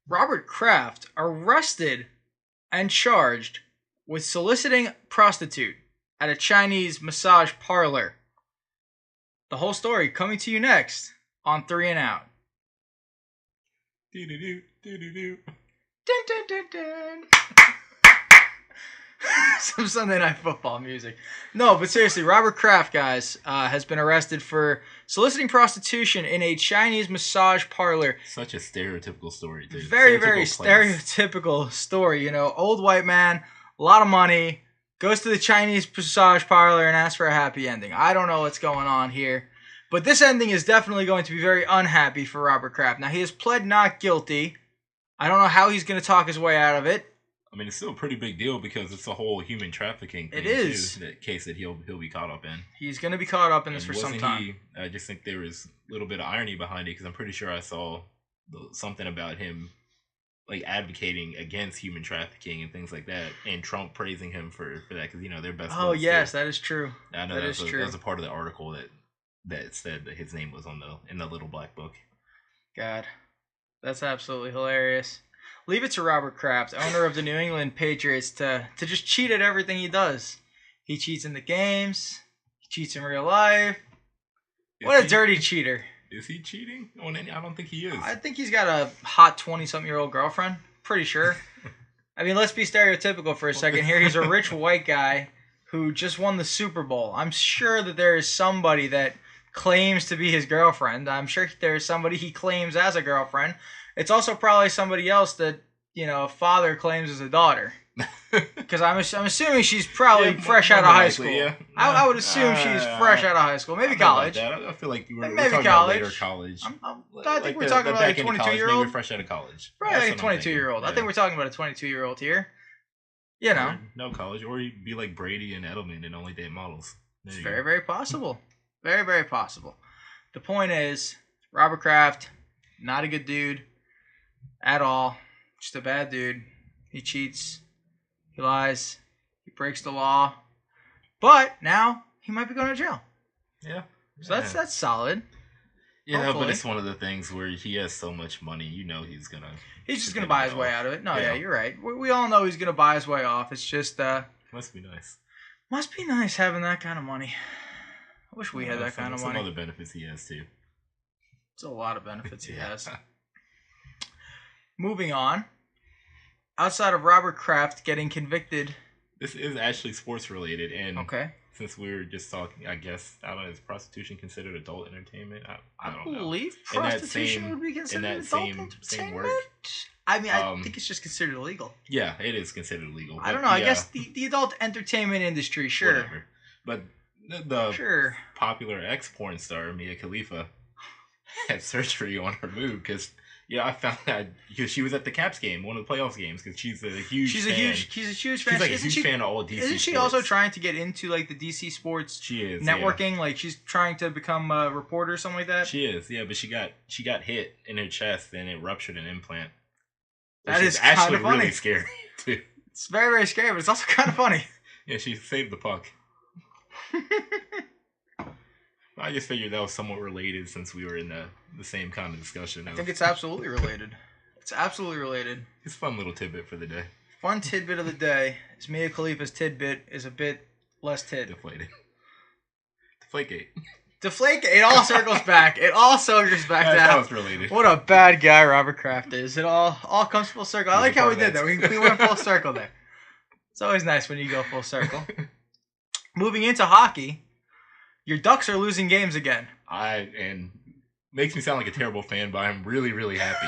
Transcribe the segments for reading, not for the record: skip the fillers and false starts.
Robert Kraft arrested and charged with soliciting prostitute at a Chinese massage parlor. The whole story coming to you next on Three and Out. Do-do-do, do-do-do. Dun, dun, dun, dun. Some Sunday Night Football music. No, but seriously, Robert Kraft, guys, has been arrested for soliciting prostitution in a Chinese massage parlor. Such a stereotypical story, dude. Very, very stereotypical story. You know, old white man, a lot of money, goes to the Chinese massage parlor and asks for a happy ending. I don't know what's going on here. But this ending is definitely going to be very unhappy for Robert Kraft. Now, he has pled not guilty. I don't know how he's going to talk his way out of it. I mean, it's still a pretty big deal because it's a whole human trafficking thing. It is. Too, that case that he'll be caught up in. He's going to be caught up in this And for some time. I just think there was a little bit of irony behind it because I'm pretty sure I saw something about him like advocating against human trafficking and things like that, and Trump praising him for that because they're best. Oh yes, too. that is true. I know that is true. That was a part of the article that said that his name was in the little black book. God, that's absolutely hilarious. Leave it to Robert Kraft, owner of the New England Patriots, to just cheat at everything he does. He cheats in the games. He cheats in real life. What a dirty cheater. Is he cheating? I don't think he is. I think he's got a hot 20-something-year-old girlfriend. Pretty sure. I mean, let's be stereotypical for a second here. He's a rich white guy who just won the Super Bowl. I'm sure that there is somebody that claims to be his girlfriend. I'm sure there is somebody he claims as a girlfriend. It's also probably somebody else that, a father claims as a daughter. Because I'm assuming she's probably fresh out of high school. Yeah. I would assume she's fresh out of high school. Maybe college. I feel like we're maybe talking college. about later college. I think we're talking about a 22-year-old. Maybe fresh out of college. Probably like a 22-year-old. Yeah. I think we're talking about a 22-year-old here. Or no college. Or you'd be like Brady and Edelman and only date models. It's very, very possible. Very, very possible. The point is, Robert Kraft, not a good dude at all. Just a bad dude. He cheats. He lies. He breaks the law. But now he might be going to jail. Yeah. So that's solid. Yeah, Hopefully. but it's one of the things where he has so much money, he's gonna. He's just gonna buy his way out of it. No, yeah, you're right. We all know he's gonna buy his way off. It's just must be nice. Must be nice having that kind of money. I wish we had that kind of money. Some other benefits he has too. It's a lot of benefits he has. Moving on. Outside of Robert Kraft getting convicted. This is actually sports related, and okay. Since we were just talking, I guess, I don't know, is prostitution considered adult entertainment? I don't know. I believe prostitution would be considered adult entertainment. Same work. I mean, I think it's just considered illegal. Yeah, it is considered illegal. I don't know. I guess the adult entertainment industry, sure. Whatever. But the popular ex-porn star, Mia Khalifa, had surgery on her boob because... Yeah, I found that because she was at the Caps game, one of the playoffs games, because she's a huge fan. She's a huge fan. She's like a huge fan of all DC Isn't she sports. also trying to get into like the DC sports networking? Yeah. Like she's trying to become a reporter or something like that? She is, yeah, but she got hit in her chest and it ruptured an implant. That is actually kind of really scary, too. It's very, very scary, but it's also kind of funny. Yeah, she saved the puck. I just figured that was somewhat related since we were in the same kind of discussion. I think it's absolutely related. It's absolutely related. It's a fun little tidbit for the day. Fun tidbit of the day is Mia Khalifa's tidbit is a bit less tid. Deflated. Deflategate. Deflategate. It all circles back. It all circles back down. That was related. What a bad guy Robert Kraft is. It all comes full circle. I like how we did that. We went full circle there. It's always nice when you go full circle. Moving into hockey. Your Ducks are losing games again. And makes me sound like a terrible fan, but I'm really, really happy.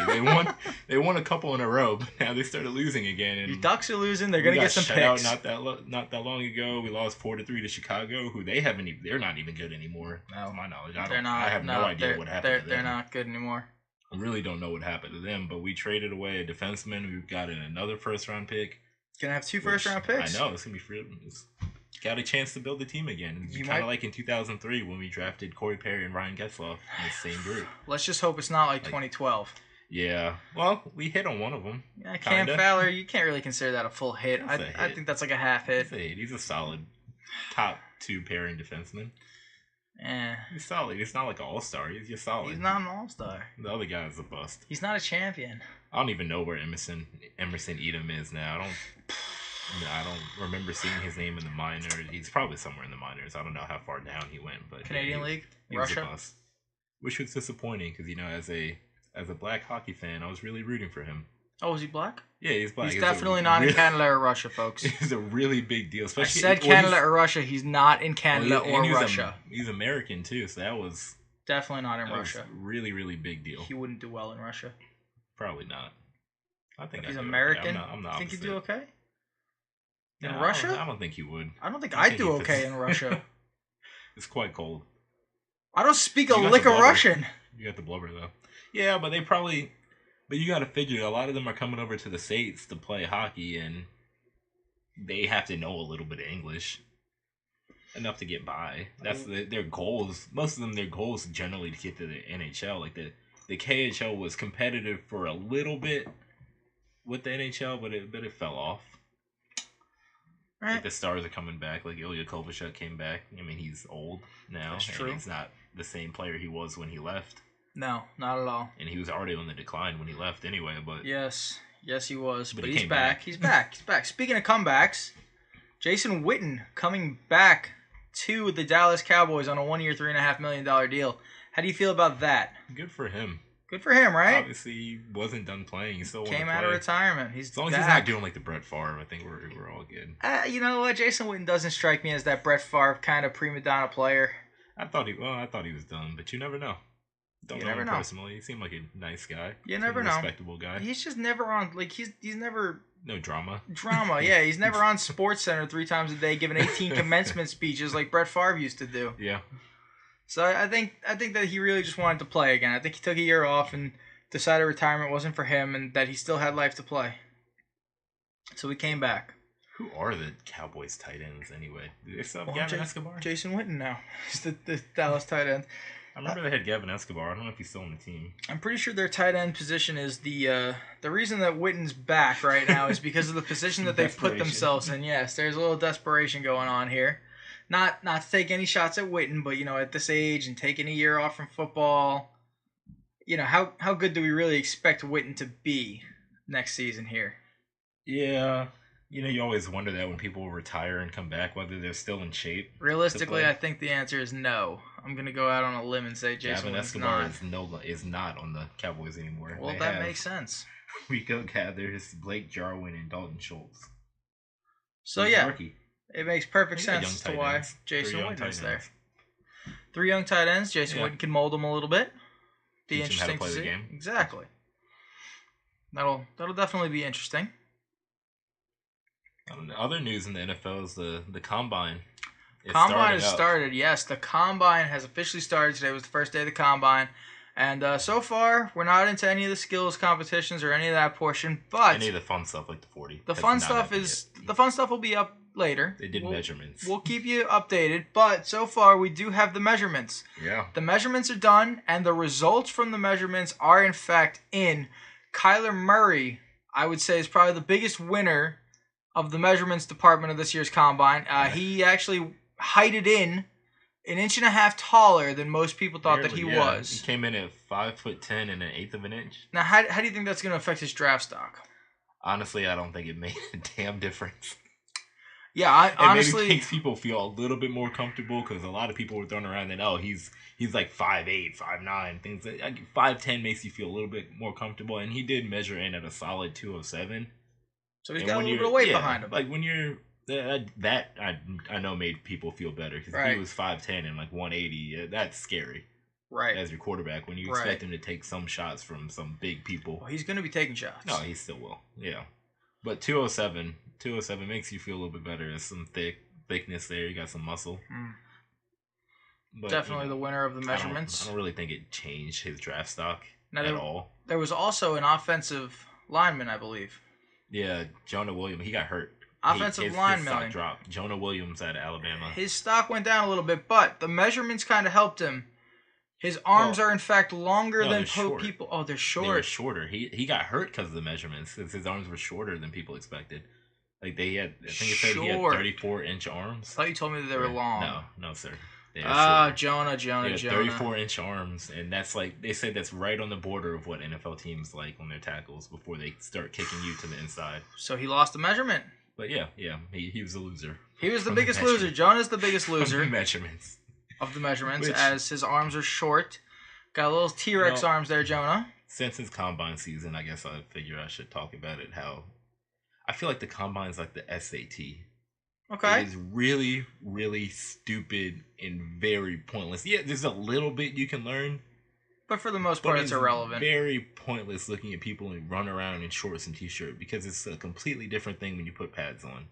They won a couple in a row, but now they started losing again. And your Ducks are losing. They're gonna get some picks. Not that long ago, we lost 4-3 to Chicago, who they're not even good anymore. No, to my knowledge, I have no idea what happened. To them. They're not good anymore. I really don't know what happened to them, but we traded away a defenseman. We've got another first-round pick. Gonna have 2 first-round picks. I know it's gonna be free. Got a chance to build the team again. Kind of like in 2003 when we drafted Corey Perry and Ryan Getzlaf in the same group. Let's just hope it's not like 2012. Yeah. Well, we hit on one of them. Yeah, Cam Fowler, you can't really consider that a full hit. I think that's like a half hit. He's a solid top 2 pairing defenseman. He's solid. He's not like an all-star. He's just solid. He's not an all-star. The other guy is a bust. He's not a champion. I don't even know where Emerson Edom is now. I don't remember seeing his name in the minors. He's probably somewhere in the minors. I don't know how far down he went, but Canadian League, he Russia. Was a bust. Which was disappointing because as a black hockey fan, I was really rooting for him. Oh, is he black? Yeah, he's black. He's definitely not in Canada or Russia, folks. It's a really big deal. Especially, I said Canada or Russia. He's not in Canada or Russia. He's American too, so that was definitely not in Russia. Really, really big deal. He wouldn't do well in Russia. Probably not. I think he's American. I'm not. Think he'd do okay in no, Russia? I don't think he would. I don't think I'd do okay in Russia. It's quite cold. I don't speak a lick of Russian. You got the blubber though. Yeah, but they probably. But you got to figure a lot of them are coming over to the States to play hockey, and they have to know a little bit of English, enough to get by. That's their goals. Most of them, their goals generally to get to the NHL. Like the KHL was competitive for a little bit with the NHL, but it fell off. Right. Like the stars are coming back. Like Ilya Kovalchuk came back. I mean, he's old now. That's true. And he's not the same player he was when he left. No, not at all. And he was already on the decline when he left anyway, but... Yes, he was. But he's back. He's back. Speaking of comebacks, Jason Witten coming back to the Dallas Cowboys on a 1-year, $3.5 million deal. How do you feel about that? Good for him. Good for him, right? Obviously, he wasn't done playing. He still came out of retirement. As long as he's not doing like the Brett Favre, I think we're all good. You know what? Jason Witten doesn't strike me as that Brett Favre kind of prima donna player. I thought he was done, but you never know. Don't know him personally. He seemed like a nice guy. You never know. Respectable guy. He's just never on. Like he's never. No drama. Yeah. He's never on Sports Center 3 times a day giving 18 commencement speeches like Brett Favre used to do. Yeah. So I think that he really just wanted to play again. I think he took a year off and decided retirement wasn't for him and that he still had life to play. So he came back. Who are the Cowboys tight ends anyway? Do they still have Gavin Escobar? Jason Witten now. He's the Dallas tight end. I remember they had Gavin Escobar. I don't know if he's still on the team. I'm pretty sure their tight end position is the reason that Witten's back right now is because of the position that they put themselves in. Yes, there's a little desperation going on here. Not to take any shots at Witten, but at this age and taking a year off from football, how good do we really expect Witten to be next season here? Yeah. You always wonder that when people retire and come back, whether they're still in shape. Realistically, I think the answer is no. I'm going to go out on a limb and say Jason Gavin Escobar is not on the Cowboys anymore. Well, that makes sense. Rico Gathers, Blake Jarwin, and Dalton Schultz. So, it makes perfect sense as to why Jason Witten is there. 3 young tight ends. Jason Witten can mold them a little bit. Be interesting to see. The game. Exactly. That'll definitely be interesting. Other news in the NFL is the Combine. Combine has started, yes. The Combine has officially started. Today was the first day of the Combine. And so far, we're not into any of the skills competitions or any of that portion. But any of the fun stuff like the 40. The fun stuff will be up later. They did measurements. We'll keep you updated. But so far, we do have the measurements. Yeah. The measurements are done, and the results from the measurements are, in fact, in. Kyler Murray, I would say, is probably the biggest winner of the measurements department of this year's Combine. He actually heighted in 1.5 inches taller than most people thought that he was. He came in at 5'10" and 1/8 of an inch. Now, how do you think that's going to affect his draft stock? Honestly, I don't think it made a damn difference. Yeah, honestly, maybe makes people feel a little bit more comfortable because a lot of people were throwing around that he's like 5'8", 5'9", things like 5'10" makes you feel a little bit more comfortable, and he did measure in at a solid 207. So he's got a little bit of weight behind him. Like when you're that I know made people feel better because if he was 5'10" and like 180, that's scary. Right. As your quarterback, when you expect him to take some shots from some big people. Well, he's going to be taking shots. No, he still will. Yeah. But 207 makes you feel a little bit better. There's some thickness there. You got some muscle. But, definitely the winner of the measurements. I don't really think it changed his draft stock at all. There was also an offensive lineman, I believe. Yeah, Jonah Williams. He got hurt. Offensive lineman. His stock dropped. Jonah Williams out of Alabama. His stock went down a little bit, but the measurements kind of helped him. His arms are, in fact, longer than people. Oh, they're short. They were shorter. He got hurt because of the measurements. Because his arms were shorter than people expected. Like they had, I think it said he had 34-inch arms. I thought you told me that they were long. No, sir. Jonah. 34-inch arms, and that's like they said that's right on the border of what NFL teams like on their tackles before they start kicking you to the inside. So he lost the measurement. But yeah, he was a loser. He was the biggest loser. Jonah's the biggest loser. Of the measurements. As his arms are short. Got little T-Rex arms there, Jonah. Since it's combine season, I guess I figure I should talk about it. How I feel like the combine's like the SAT. Okay. It is really, really stupid and very pointless. Yeah, there's a little bit you can learn. But for the most part, it's irrelevant. Very pointless looking at people and run around in shorts and t-shirt because it's a completely different thing when you put pads on.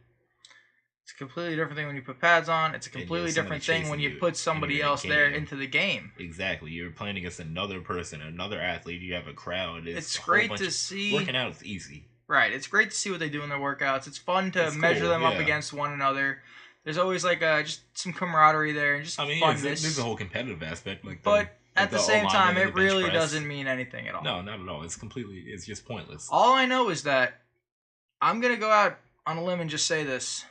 It's a completely different thing when you put pads on. It's a completely different thing when you put somebody else there into the game. Exactly. You're playing against another person, another athlete. You have a crowd. It's great to see. Working out is easy. Right. It's great to see what they do in their workouts. It's fun to measure them up against one another. There's always like just some camaraderie there and just funness. There's a whole competitive aspect. But at the same time, it really doesn't mean anything at all. No, not at all. It's just pointless. All I know is that I'm going to go out on a limb and just say this.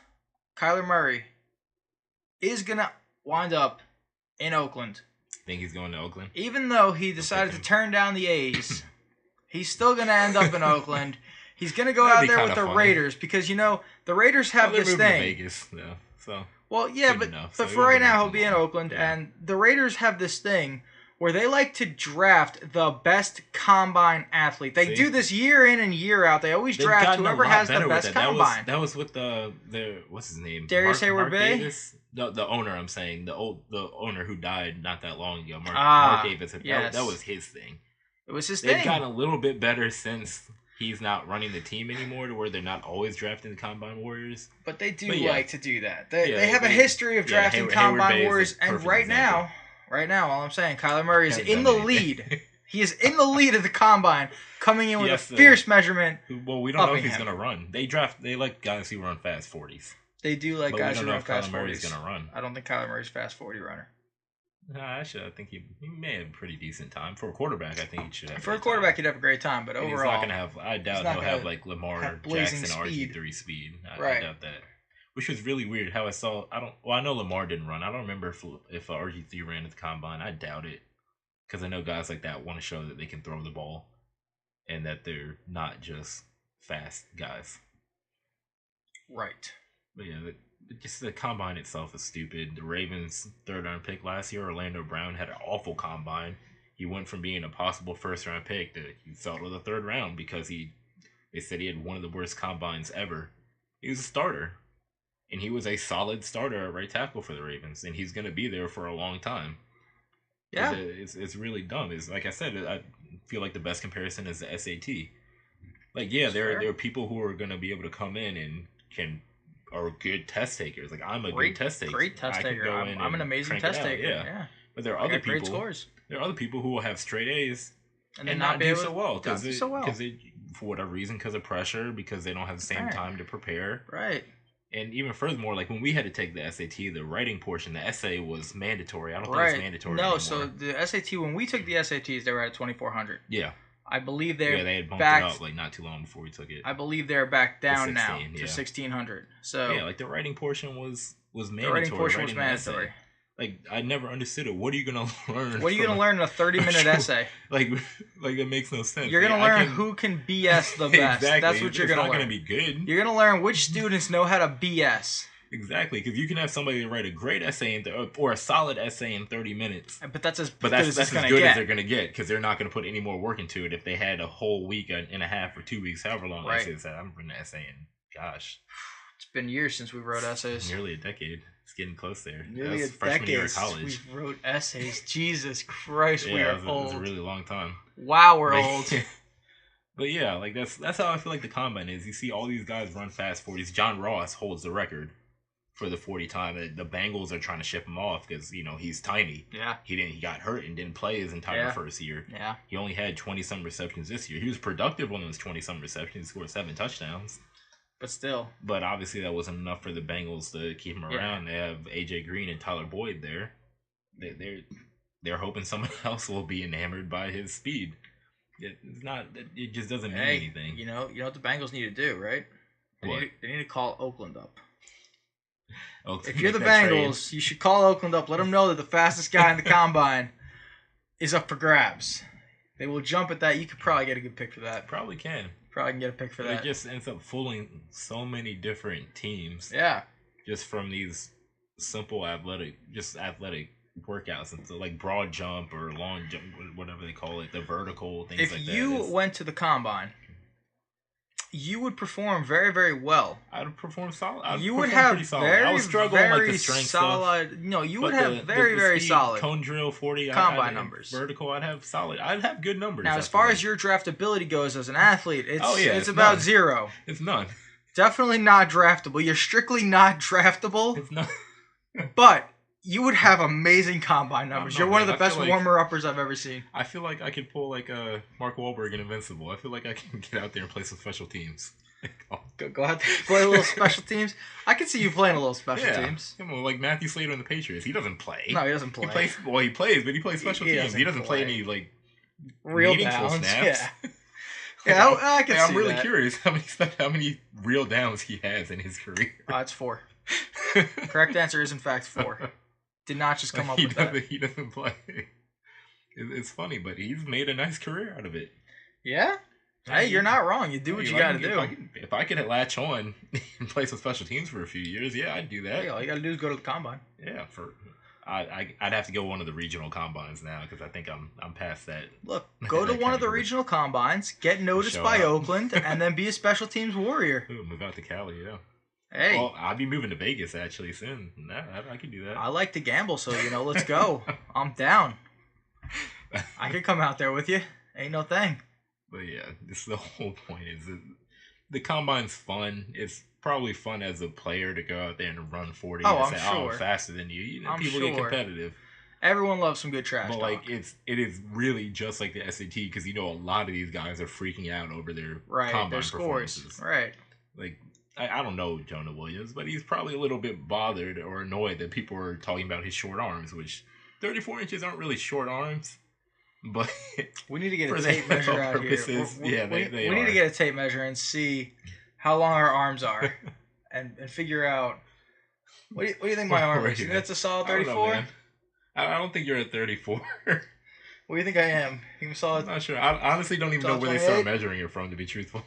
Kyler Murray is going to wind up in Oakland. Think he's going to Oakland? Even though he decided to turn down the A's, he's still going to end up in Oakland. He's going to go out there with the Raiders because, the Raiders have this thing. To Vegas, though, so. Well, yeah, but for right now, he'll be in Oakland. Yeah. And the Raiders have this thing where they like to draft the best combine athlete. They do this year in and year out. They always draft whoever has the best combine. That was with the what's his name? Darius Hayward-Bay? Davis? The owner, I'm saying. The owner who died not that long ago. Mark Davis. Yes. That was his thing. It was his thing. They've gotten a little bit better since he's not running the team anymore to where they're not always drafting the combine warriors. But they do like to do that. They have a history of drafting combine warriors. And right now, all I'm saying, Kyler Murray is in the lead. He is in the lead of the combine, coming in with a fierce measurement. Well, we don't know if he's going to run. They like guys who run fast 40s. They do like guys who run fast 40s. Kyler Murray's going to run. I don't think Kyler Murray's a fast 40 runner. Actually, I think he may have a pretty decent time. For a quarterback, I think he should have. For a quarterback, he'd have a great time, but overall, he's not going to have. I doubt he'll have like Lamar Jackson RG3 speed. I doubt that. Which was really weird. How I saw. I know Lamar didn't run. I don't remember if RG3 ran at the combine. I doubt it, because I know guys like that want to show that they can throw the ball, and that they're not just fast guys. Right. But yeah. Just the combine itself is stupid. The Ravens' third-round pick last year, Orlando Brown, had an awful combine. He went from being a possible first-round pick to he fell to the third round because they said he had one of the worst combines ever. He was a starter, and he was a solid starter at right tackle for the Ravens, and he's going to be there for a long time. Yeah, it's really dumb. It's like I said, I feel like the best comparison is the SAT. Like, yeah, there are people who are going to be able to come in and are good test takers. Like, I'm a good test taker. Great test taker. I'm an amazing test taker. Yeah. But there are other people. Great scores. There are other people who will have straight A's and not do so well because for whatever reason, because of pressure, because they don't have the same time to prepare. Right. And even furthermore, like when we had to take the SAT, the writing portion, the essay was mandatory. I don't think it's mandatory anymore. So the SAT, when we took the SATs, they were at 2,400. Yeah. I believe they had bumped it up like not too long before we took it. I believe they're back down now to 1,600. So yeah, like the writing portion was mandatory. The writing portion was mandatory. Like I never understood it. What are you gonna learn? What are you gonna learn in a 30-minute essay? Like it makes no sense. You're gonna learn who can BS the best. Exactly. That's what you're gonna learn. It's not gonna be good. You're gonna learn which students know how to BS. Exactly, because you can have somebody write a great essay or a solid essay in 30 minutes. But that's as good as they're going to get, because they're not going to put any more work into it if they had a whole week and a half or 2 weeks, however long essays. I'm writing an essay in, gosh. It's been years since we wrote essays. Nearly a decade. It's getting close there. Nearly a freshman year of college. We wrote essays. Jesus Christ, we are old. It was a really long time. Wow, we're old. But yeah, like that's how I feel like the combine is. You see all these guys run fast 40s. John Ross holds the record for the 40 time. The Bengals are trying to ship him off because he's tiny. Yeah. He got hurt and didn't play his entire first year. Yeah. He only had 20-some receptions this year. He was productive on those 20-some receptions. He scored 7 touchdowns. But still. But obviously that wasn't enough for the Bengals to keep him around. They have AJ Green and Tyler Boyd there. They're hoping someone else will be enamored by his speed. It's not. It just doesn't mean anything. You know what the Bengals need to do, right? They need to call Oakland up. If you're the Bengals, you should call Oakland up. Let them know that the fastest guy in the combine is up for grabs. They will jump at that. You could probably get a good pick for that. Probably can. Probably can get a pick for that. It just ends up fooling so many different teams. Yeah. Just from these simple athletic workouts, and so like broad jump or long jump, whatever they call it, the vertical things like that. If you went to the combine, you would perform very, very well. I would perform solid. You would have very, I was struggling very like the strength solid. stuff. No, you would have very, very solid cone drill 40 combine numbers. Vertical, I'd have solid. I'd have good numbers. Now, as far as your draftability goes as an athlete, it's about none. 0. It's none. Definitely not draftable. You're strictly not draftable. It's not. But you would have amazing combine numbers. You're one of the best warmer-uppers I've ever seen. I feel like I could pull like Mark Wahlberg in Invincible. I feel like I can get out there and play some special teams. Go out there and play a little special teams. I can see you playing a little special teams. Come on, like Matthew Slater in the Patriots. He doesn't play. No, he doesn't play. He plays, but he plays special teams. He doesn't play any like real meaningful downs. snaps. Yeah, I can see I'm really that. curious how many real downs he has in his career. It's 4. Correct answer is in fact 4. Did not just come up with that. He doesn't play. It's funny, but he's made a nice career out of it. Yeah? Hey, you're not wrong. You do what you got to do. If I could latch on and play some special teams for a few years, yeah, I'd do that. Yeah, all you got to do is go to the combine. Yeah, I'd have to go one of the regional combines now because I think I'm past that. Look, go to one of the regional combines, get noticed by Oakland, and then be a special teams warrior. Ooh, move out to Cali, yeah. Hey. Well, I'll be moving to Vegas actually soon. I can do that. I like to gamble, so let's go. I'm down. I could come out there with you. Ain't no thing. But yeah, this the whole point is that the combine's fun. It's probably fun as a player to go out there and run 40 and say, sure. I'm faster than you. People sure. get competitive. Everyone loves some good trash talk. But it is really just like the SAT because a lot of these guys are freaking out over their combine their scores. Performances. Right. Like I don't know Jonah Williams, but he's probably a little bit bothered or annoyed that people are talking about his short arms, which 34 inches aren't really short arms. But we need to get a tape measure out here. We need to get a tape measure and see how long our arms are, and figure out. What do you think my arm is? You think that's a solid 34? I don't think you're at 34. What do you think I am? You think I'm solid? I'm not sure. I honestly don't even know where 28? They start measuring it from, to be truthful.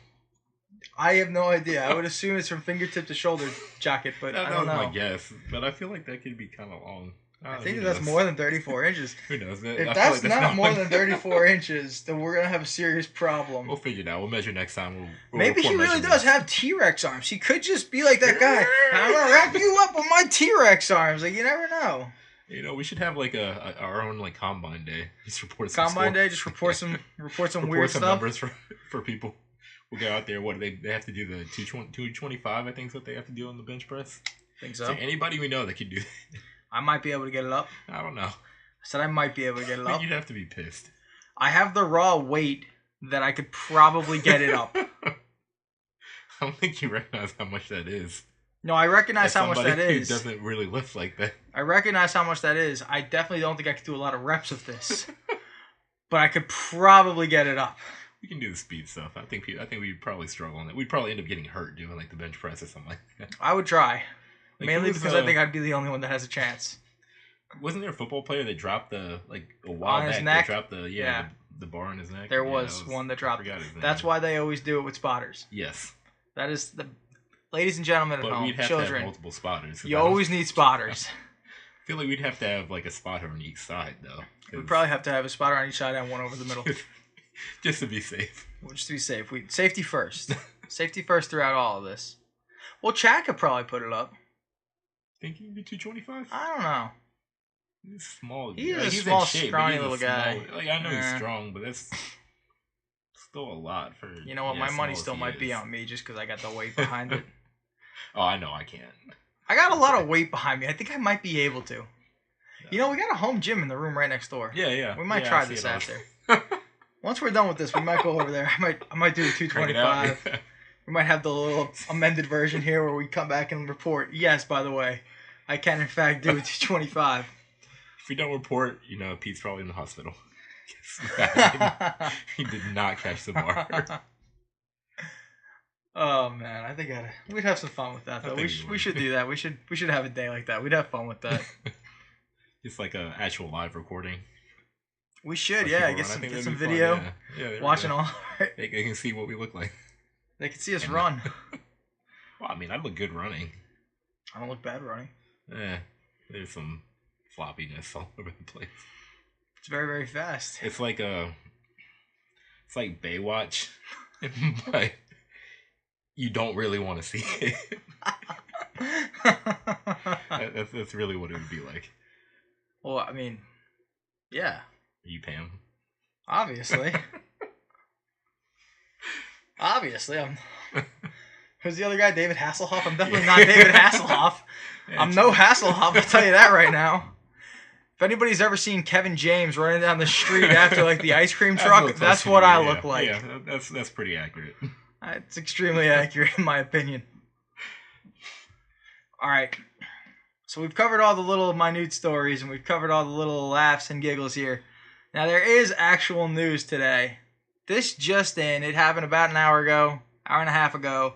I have no idea. I would assume it's from fingertip to shoulder jacket, but I don't know. That was my guess. But I feel like that could be kind of long. I think that's more than 34 inches. Who knows? If that's not more than 34 inches, then we're going to have a serious problem. We'll figure it out. We'll measure next time. Maybe he really does have T-Rex arms. He could just be like that guy. I'm going to wrap you up with my T-Rex arms. Like, you never know. We should have like our own like combine day. Just report some combine day. Just report some weird stuff. Numbers for people. We'll go out there. What do they have to do? The 225, I think, is what they have to do on the bench press. Think so. Anybody we know that could do that. I might be able to get it up. I don't know. I said I might be able to get it up. You'd have to be pissed. I have the raw weight that I could probably get it up. I don't think you recognize how much that is. No, I recognize how much that is. Who doesn't really lift like that. I recognize how much that is. I definitely don't think I could do a lot of reps of this. But I could probably get it up. We can do the speed stuff. I think we'd probably struggle on that. We'd probably end up getting hurt doing like the bench press or something like that. I would try. Like, mainly because I think I'd be the only one that has a chance. Wasn't there a football player that dropped a while on his back? neck? They dropped the bar on his neck. There was one that dropped. That's why they always do it with spotters. Yes. That is the ladies and gentlemen at home, we'd have children. To have multiple spotters. You always need spotters. I feel like we'd have to have like a spotter on each side though. We'd probably have to have a spotter on each side and one over the middle. Just to be safe. Just to be safe. Safety first. Safety first throughout all of this. Well, Chad could probably put it up. Think he can do 225? I don't know. He's small. He's a small, scrawny little guy. I know he's strong, but that's still a lot for. You know what? My money still might be on me just because I got the weight behind it. Oh, I know I can't. I got a lot of weight behind me. I think I might be able to. No. We got a home gym in the room right next door. Yeah. We might try this after. Once we're done with this, we might go over there. I might do the 225. We might have the little amended version here where we come back and report. Yes, by the way, I can in fact do 225. If we don't report, Pete's probably in the hospital. He did not catch the bar. Oh man, I think we'd have some fun with that though. We should do that. We should have a day like that. We'd have fun with that. Just like a actual live recording. We should, yeah. Get some video. Yeah, watching all. They can see what we look like. They can see us run. Well, I mean, I look good running. I don't look bad running. There's some floppiness all over the place. It's very, very fast. It's like Baywatch, but you don't really want to see it. That's really what it would be like. Well, I mean, yeah. Are you Pam? Obviously. Obviously, I'm. Who's the other guy? David Hasselhoff? I'm definitely not David Hasselhoff. I'm no Hasselhoff, I'll tell you that right now. If anybody's ever seen Kevin James running down the street after like the ice cream truck, that's what I look like. Yeah, that's pretty accurate. It's extremely accurate in my opinion. All right. So we've covered all the little minute stories and we've covered all the little laughs and giggles here. Now there is actual news today. This just in. It happened about an hour and a half ago.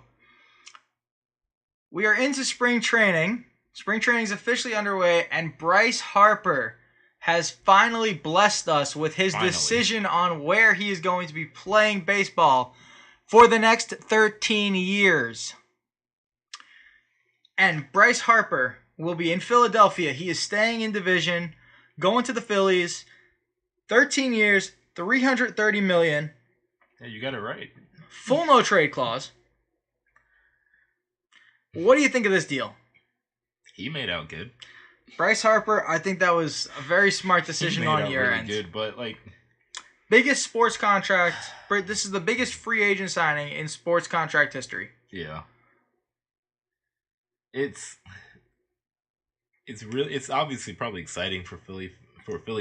We are into spring training. Spring training is officially underway, and Bryce Harper has finally blessed us with his decision on where he is going to be playing baseball for the next 13 years. And Bryce Harper will be in Philadelphia. He is staying in division, going to the Phillies. 13 years, $330 million. Yeah, you got it right. Full no trade clause. What do you think of this deal? He made out good. Bryce Harper, I think that was a very smart decision on your end. Good, but like biggest sports contract. This is the biggest free agent signing in sports contract history. Yeah. It's obviously probably exciting for Philly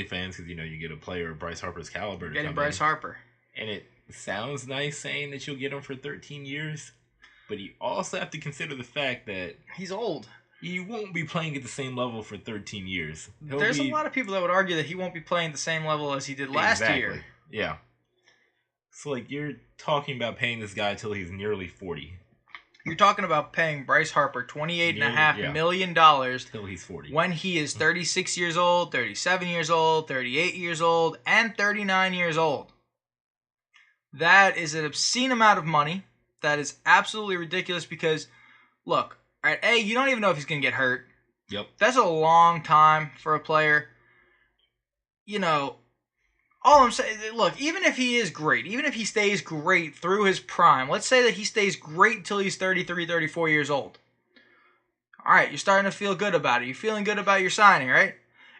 fans because you get a player of Bryce Harper's caliber. Getting Bryce Harper, and it sounds nice saying that you'll get him for 13 years, but you also have to consider the fact that he's old. He won't be playing at the same level for 13 years. There's a lot of people that would argue that he won't be playing the same level as he did last year. Yeah. So, you're talking about paying this guy till he's nearly 40. You're talking about paying Bryce Harper $28.5 million till he's 40. When he is 36 years old, 37 years old, 38 years old, and 39 years old. That is an obscene amount of money. That is absolutely ridiculous because, look, all right, you don't even know if he's going to get hurt. Yep. That's a long time for a player. All I'm saying, look, even if he is great, even if he stays great through his prime, let's say that he stays great until he's 33, 34 years old. All right, you're starting to feel good about it. You're feeling good about your signing, right?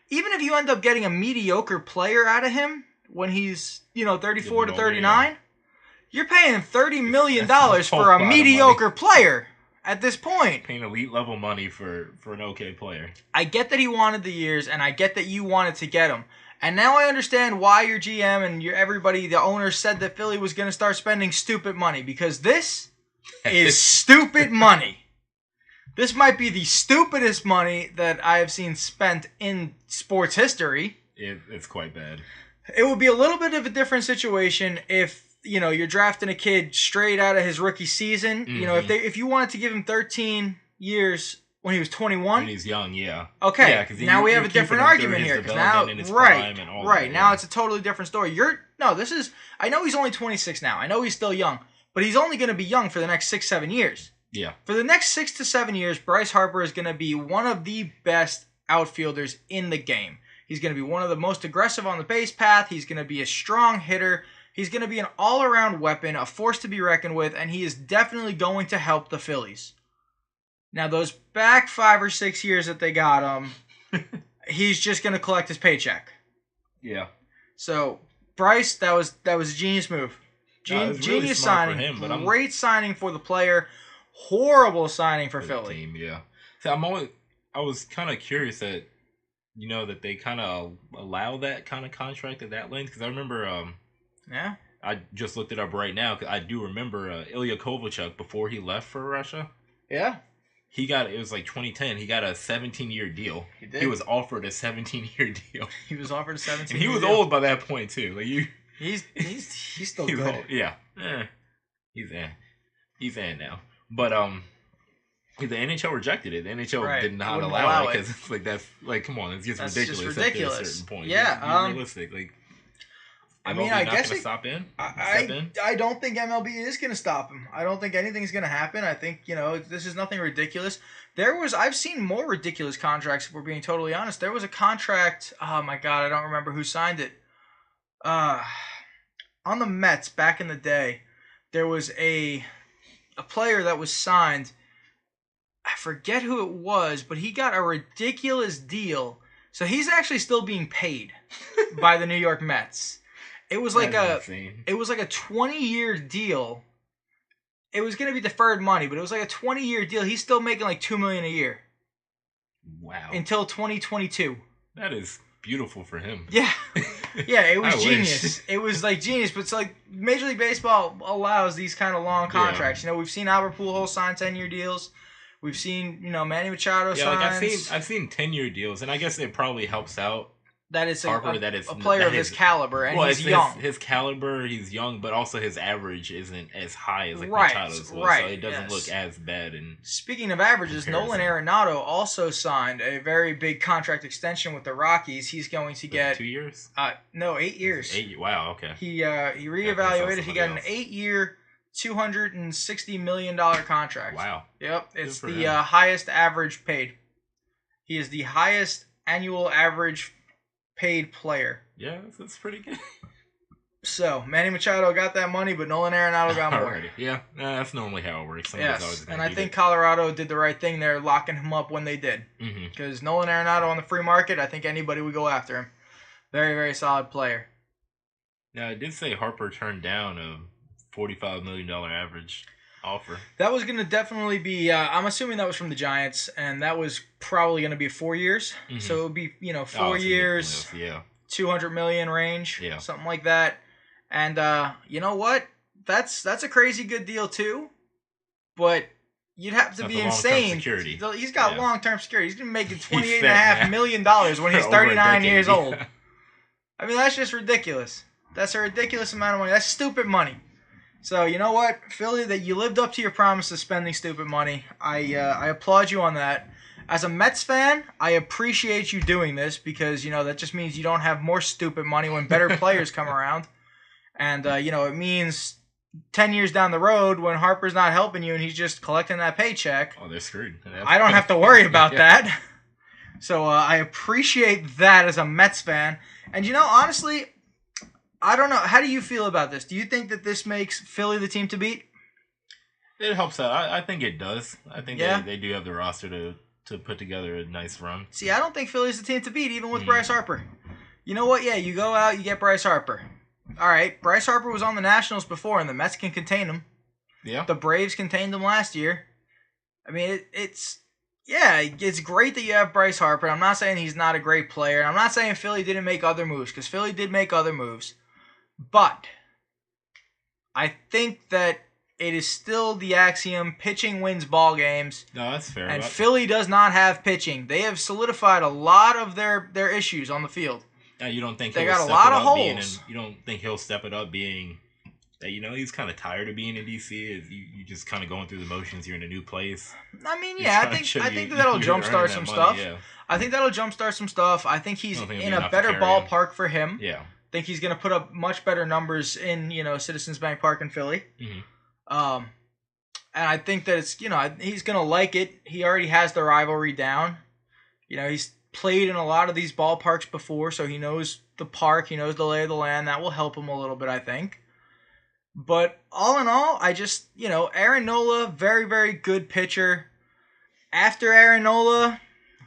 Even if you end up getting a mediocre player out of him when he's, 34 to 39, you're paying him $30 million for a mediocre player. At this point, paying elite level money for an okay player. I get that he wanted the years, and I get that you wanted to get him. And now I understand why your GM and everybody, the owner, said that Philly was going to start spending stupid money because this is stupid money. This might be the stupidest money that I have seen spent in sports history. It's quite bad. It would be a little bit of a different situation if you're drafting a kid straight out of his rookie season. Mm-hmm. If you wanted to give him 13 years when he was 21. When he's young, yeah. Okay, now we have a different argument here. Now, now it's a totally different story. I know he's only 26 now. I know he's still young. But he's only going to be young for the next 6-7 years. Yeah. For the next 6 to 7 years, Bryce Harper is going to be one of the best outfielders in the game. He's going to be one of the most aggressive on the base path. He's going to be a strong hitter. He's going to be an all-around weapon, a force to be reckoned with, and he is definitely going to help the Phillies. Now, those back 5 or 6 years that they got him, he's just going to collect his paycheck. Yeah. So, Bryce, that was a genius move. Genius really signing. For him, great signing for the player. Horrible signing for Philly. Team, yeah. So I was kind of curious that that they kind of allow that kind of contract at that length because I remember. Yeah. I just looked it up right now because I do remember Ilya Kovalchuk before he left for Russia. Yeah. It was like 2010. He got a 17-year deal. He did. He was offered a 17-year deal. He was offered a 17-year deal. And he was old by that point too. He's still good. Old. Yeah. He's He's in now. But the NHL rejected it. The NHL did not allow it because it's like that's like come on, it's just ridiculous. Just ridiculous at a certain point. Yeah, be realistic. Like, I mean, I guess stop in. I don't think MLB is going to stop him. I don't think anything's going to happen. I think this is nothing ridiculous. I've seen more ridiculous contracts. If we're being totally honest, there was a contract. Oh my God, I don't remember who signed it. On the Mets back in the day, there was a player that was signed. I forget who it was, but he got a ridiculous deal. So he's actually still being paid by the New York Mets. It was like a 20-year deal. It was going to be deferred money, but it was like a 20-year deal. He's still making like $2 million a year. Wow. Until 2022. That is beautiful for him. Yeah. Yeah, it was genius. It was like genius, but it's like Major League Baseball allows these kind of long contracts. Yeah. We've seen Albert Pujols sign 10-year deals. We've seen, Manny Machado signs. Like I've seen 10-year deals, and I guess it probably helps out that it's a player of his caliber, and he's young. His caliber, he's young, but also his average isn't as high as Machado's was, so it doesn't look as bad. And speaking of averages, Nolan Arenado also signed a very big contract extension with the Rockies. He's going to get 2 years. No, 8 years. Wow, okay. He reevaluated. He got an 8-year, $260 million contract. Wow. Yep, it's the highest average paid. He is the highest annual average paid player. Yeah, that's pretty good. So, Manny Machado got that money, but Nolan Arenado got more. Alrighty. Yeah, that's normally how it works. Yes, and I think Colorado did the right thing there, locking him up when they did. Because Nolan Arenado on the free market, I think anybody would go after him. Very, very solid player. Now, I did say Harper turned down a $45 million average offer. That was going to definitely be, I'm assuming that was from the Giants, and that was probably going to be 4 years. So it would be, 4 years, $200 million range, something like that. And you know what? That's a crazy good deal too, but you'd have to be insane. Security. He's got long-term security. He's going to be making $28.5 million when he's 39 years old. I mean, that's just ridiculous. That's a ridiculous amount of money. That's stupid money. So, you know what, Philly, that you lived up to your promise of spending stupid money. I applaud you on that. As a Mets fan, I appreciate you doing this because, that just means you don't have more stupid money when better players come around. And, it means 10 years down the road when Harper's not helping you and he's just collecting that paycheck. Oh, they're screwed. I don't have to worry about that. So I appreciate that as a Mets fan. And, honestly, I don't know. How do you feel about this? Do you think that this makes Philly the team to beat? It helps out. I think it does. I think they do have the roster to put together a nice run. See, I don't think Philly's the team to beat, even with Bryce Harper. You know what? Yeah, you go out, you get Bryce Harper. All right, Bryce Harper was on the Nationals before, and the Mets can contain him. Yeah. The Braves contained him last year. I mean, it's great that you have Bryce Harper. I'm not saying he's not a great player. I'm not saying Philly didn't make other moves, because Philly did make other moves. But I think that it is still the axiom, pitching wins ball games. No, that's fair. And Philly does not have pitching. They have solidified a lot of their issues on the field. Now, you don't think they got a lot of holes? You don't think he'll step it up being that, he's kind of tired of being in DC? You just kind of going through the motions. You're in a new place. I mean, yeah, I think that'll jumpstart some stuff. Yeah. I think that'll jumpstart some stuff. I think he's in a better ballpark for him. Yeah. I think he's going to put up much better numbers in, Citizens Bank Park in Philly. And I think that it's, he's going to like it. He already has the rivalry down. He's played in a lot of these ballparks before, so he knows the park. He knows the lay of the land. That will help him a little bit, I think. But all in all, I just, Aaron Nola, very, very good pitcher. After Aaron Nola,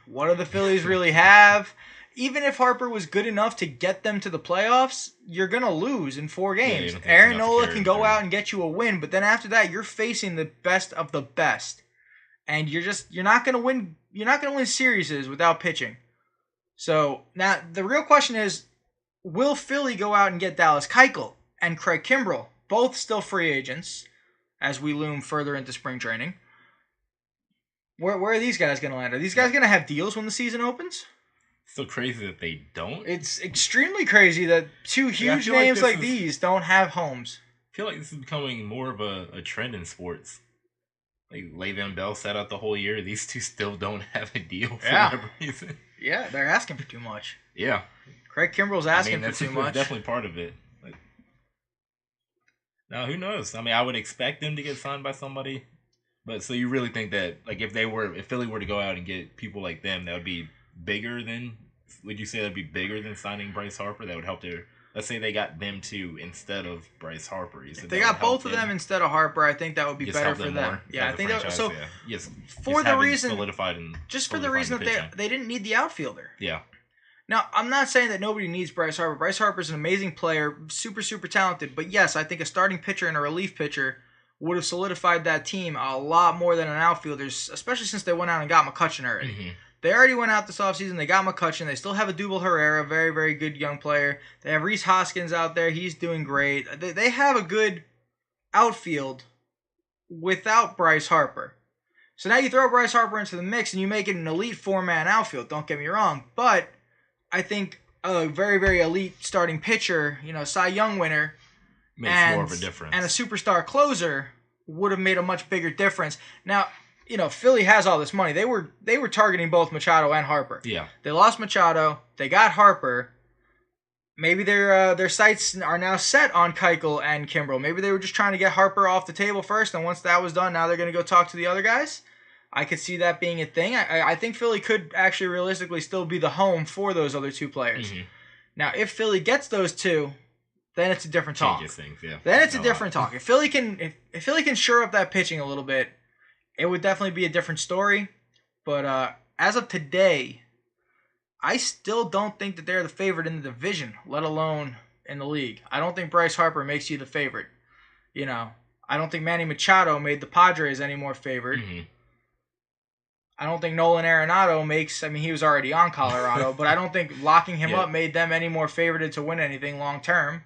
what do the Phillies really have? Even if Harper was good enough to get them to the playoffs, you're going to lose in 4 games. Aaron Nola can go out and get you a win, but then after that, you're facing the best of the best. And you're not going to win. You're not going to win series without pitching. So now the real question is, will Philly go out and get Dallas Keuchel and Craig Kimbrell, both still free agents, as we loom further into spring training? Where are these guys going to land? Are these guys going to have deals when the season opens? So crazy that they don't. It's extremely crazy that two huge names like these don't have homes. feel like this is becoming more of a trend in sports. Like Le'Veon Bell sat out the whole year. These two still don't have a deal for whatever reason. Yeah, they're asking for too much. Yeah. Craig Kimbrell's asking for too much. That's definitely part of it. Like, now, who knows? I mean, I would expect them to get signed by somebody. But so you really think that, like, if Philly were to go out and get people like them, that would be bigger than, would you say that would be bigger than signing Bryce Harper? That would help their, let's say they got them two instead of Bryce Harper. If they got both of them instead of Harper, I think that would be better for them. Yeah, I think that. So yes, for the reason solidified and just for the reason that they didn't need the outfielder. Yeah. Now, I'm not saying that nobody needs Bryce Harper. Bryce Harper's an amazing player, super, super talented. But yes, I think a starting pitcher and a relief pitcher would have solidified that team a lot more than an outfielder, especially since they went out and got McCutchen already. Mm-hmm. They already went out this offseason. They got McCutchen. They still have a Dubal Herrera, very, very good young player. They have Rhys Hoskins out there. He's doing great. They have a good outfield without Bryce Harper. So now you throw Bryce Harper into the mix and you make it an elite four-man outfield. Don't get me wrong. But I think a very, very elite starting pitcher, Cy Young winner, makes more of a difference. And a superstar closer would have made a much bigger difference. Now, Philly has all this money. They were targeting both Machado and Harper. Yeah. They lost Machado. They got Harper. Maybe their sights are now set on Keuchel and Kimbrel. Maybe they were just trying to get Harper off the table first, and once that was done, now they're going to go talk to the other guys. I could see that being a thing. I think Philly could actually realistically still be the home for those other two players. Mm-hmm. Now, if Philly gets those two, then it's a different talk. Changes things, yeah. Then it's a different talk. If Philly can shore up that pitching a little bit, it would definitely be a different story. But as of today, I still don't think that they're the favorite in the division, let alone in the league. I don't think Bryce Harper makes you the favorite. I don't think Manny Machado made the Padres any more favored. Mm-hmm. I don't think Nolan Arenado he was already on Colorado, but I don't think locking him up made them any more favorited to win anything long term.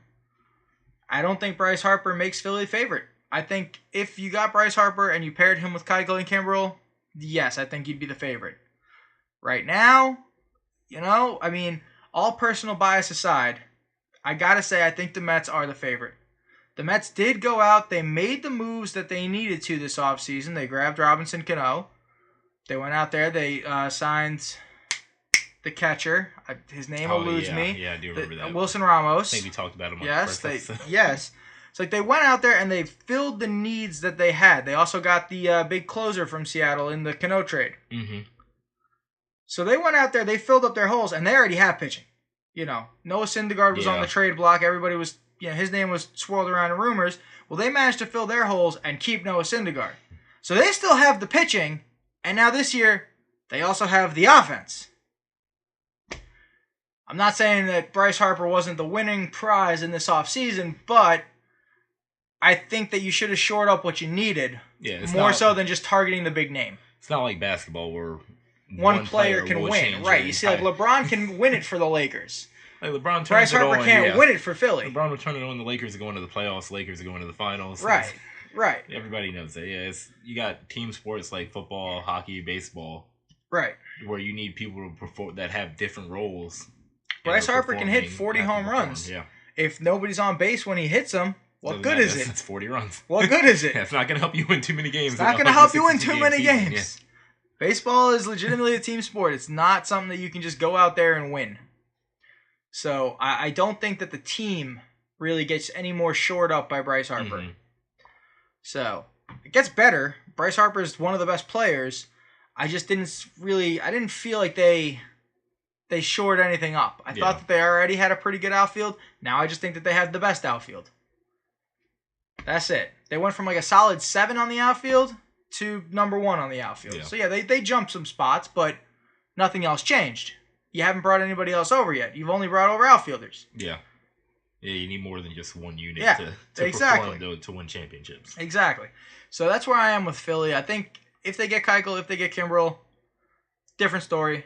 I don't think Bryce Harper makes Philly favorite. I think if you got Bryce Harper and you paired him with Keuchel and Kimbrel, yes, I think you'd be the favorite. Right now, all personal bias aside, I gotta say I think the Mets are the favorite. The Mets did go out, they made the moves that they needed to this offseason. They grabbed Robinson Cano. They went out there, they signed the catcher. His name eludes me. Yeah, I do remember that. Wilson Ramos. I think we talked about him on the first episode. Yes. It's like they went out there and they filled the needs that they had. They also got the big closer from Seattle in the Cano trade. Mm-hmm. So they went out there, they filled up their holes, and they already have pitching. Noah Syndergaard was on the trade block. Everybody was, his name was swirled around in rumors. Well, they managed to fill their holes and keep Noah Syndergaard. So they still have the pitching, and now this year, they also have the offense. I'm not saying that Bryce Harper wasn't the winning prize in this offseason, but I think that you should have shored up what you needed. Yeah, more so than just targeting the big name. It's not like basketball where one player can win. Right. You see, like LeBron can win it for the Lakers. Like LeBron Bryce Harper can't win it for Philly. LeBron would turn it on. The Lakers are going to the playoffs. Lakers are going to the finals. Right. Right. Everybody knows that. Yeah, you got team sports like football, hockey, baseball. Right. Where you need people to perform that have different roles. Bryce Harper can hit 40 home runs. Yeah. If nobody's on base when he hits them, what good is it? It's 40 runs. What good is it? Yeah, it's not going to help you win too many games. It's not going to help you win too many games. Yeah. Baseball is legitimately a team sport. It's not something that you can just go out there and win. So I don't think that the team really gets any more shored up by Bryce Harper. Mm-hmm. So it gets better. Bryce Harper is one of the best players. I didn't feel like they shored anything up. I thought that they already had a pretty good outfield. Now I just think that they have the best outfield. That's it. They went from like a solid 7 on the outfield to number 1 on the outfield. Yeah. So yeah, they jumped some spots, but nothing else changed. You haven't brought anybody else over yet. You've only brought over outfielders. Yeah. Yeah, you need more than just one unit to exactly. perform to win championships. Exactly. So that's where I am with Philly. I think if they get Keuchel, if they get Kimbrel, different story.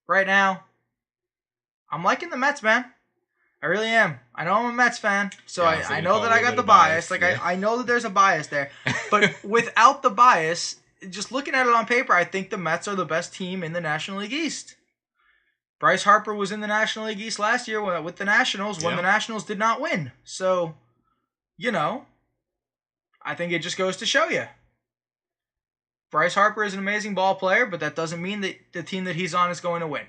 Right now, I'm liking the Mets, man. I really am. I know I'm a Mets fan, so I know that I got the bias. Like I know that there's a bias there. But without the bias, just looking at it on paper, I think the Mets are the best team in the National League East. Bryce Harper was in the National League East last year with the Nationals when the Nationals did not win. So you know, I think it just goes to show you. Bryce Harper is an amazing ball player, but that doesn't mean that the team that he's on is going to win.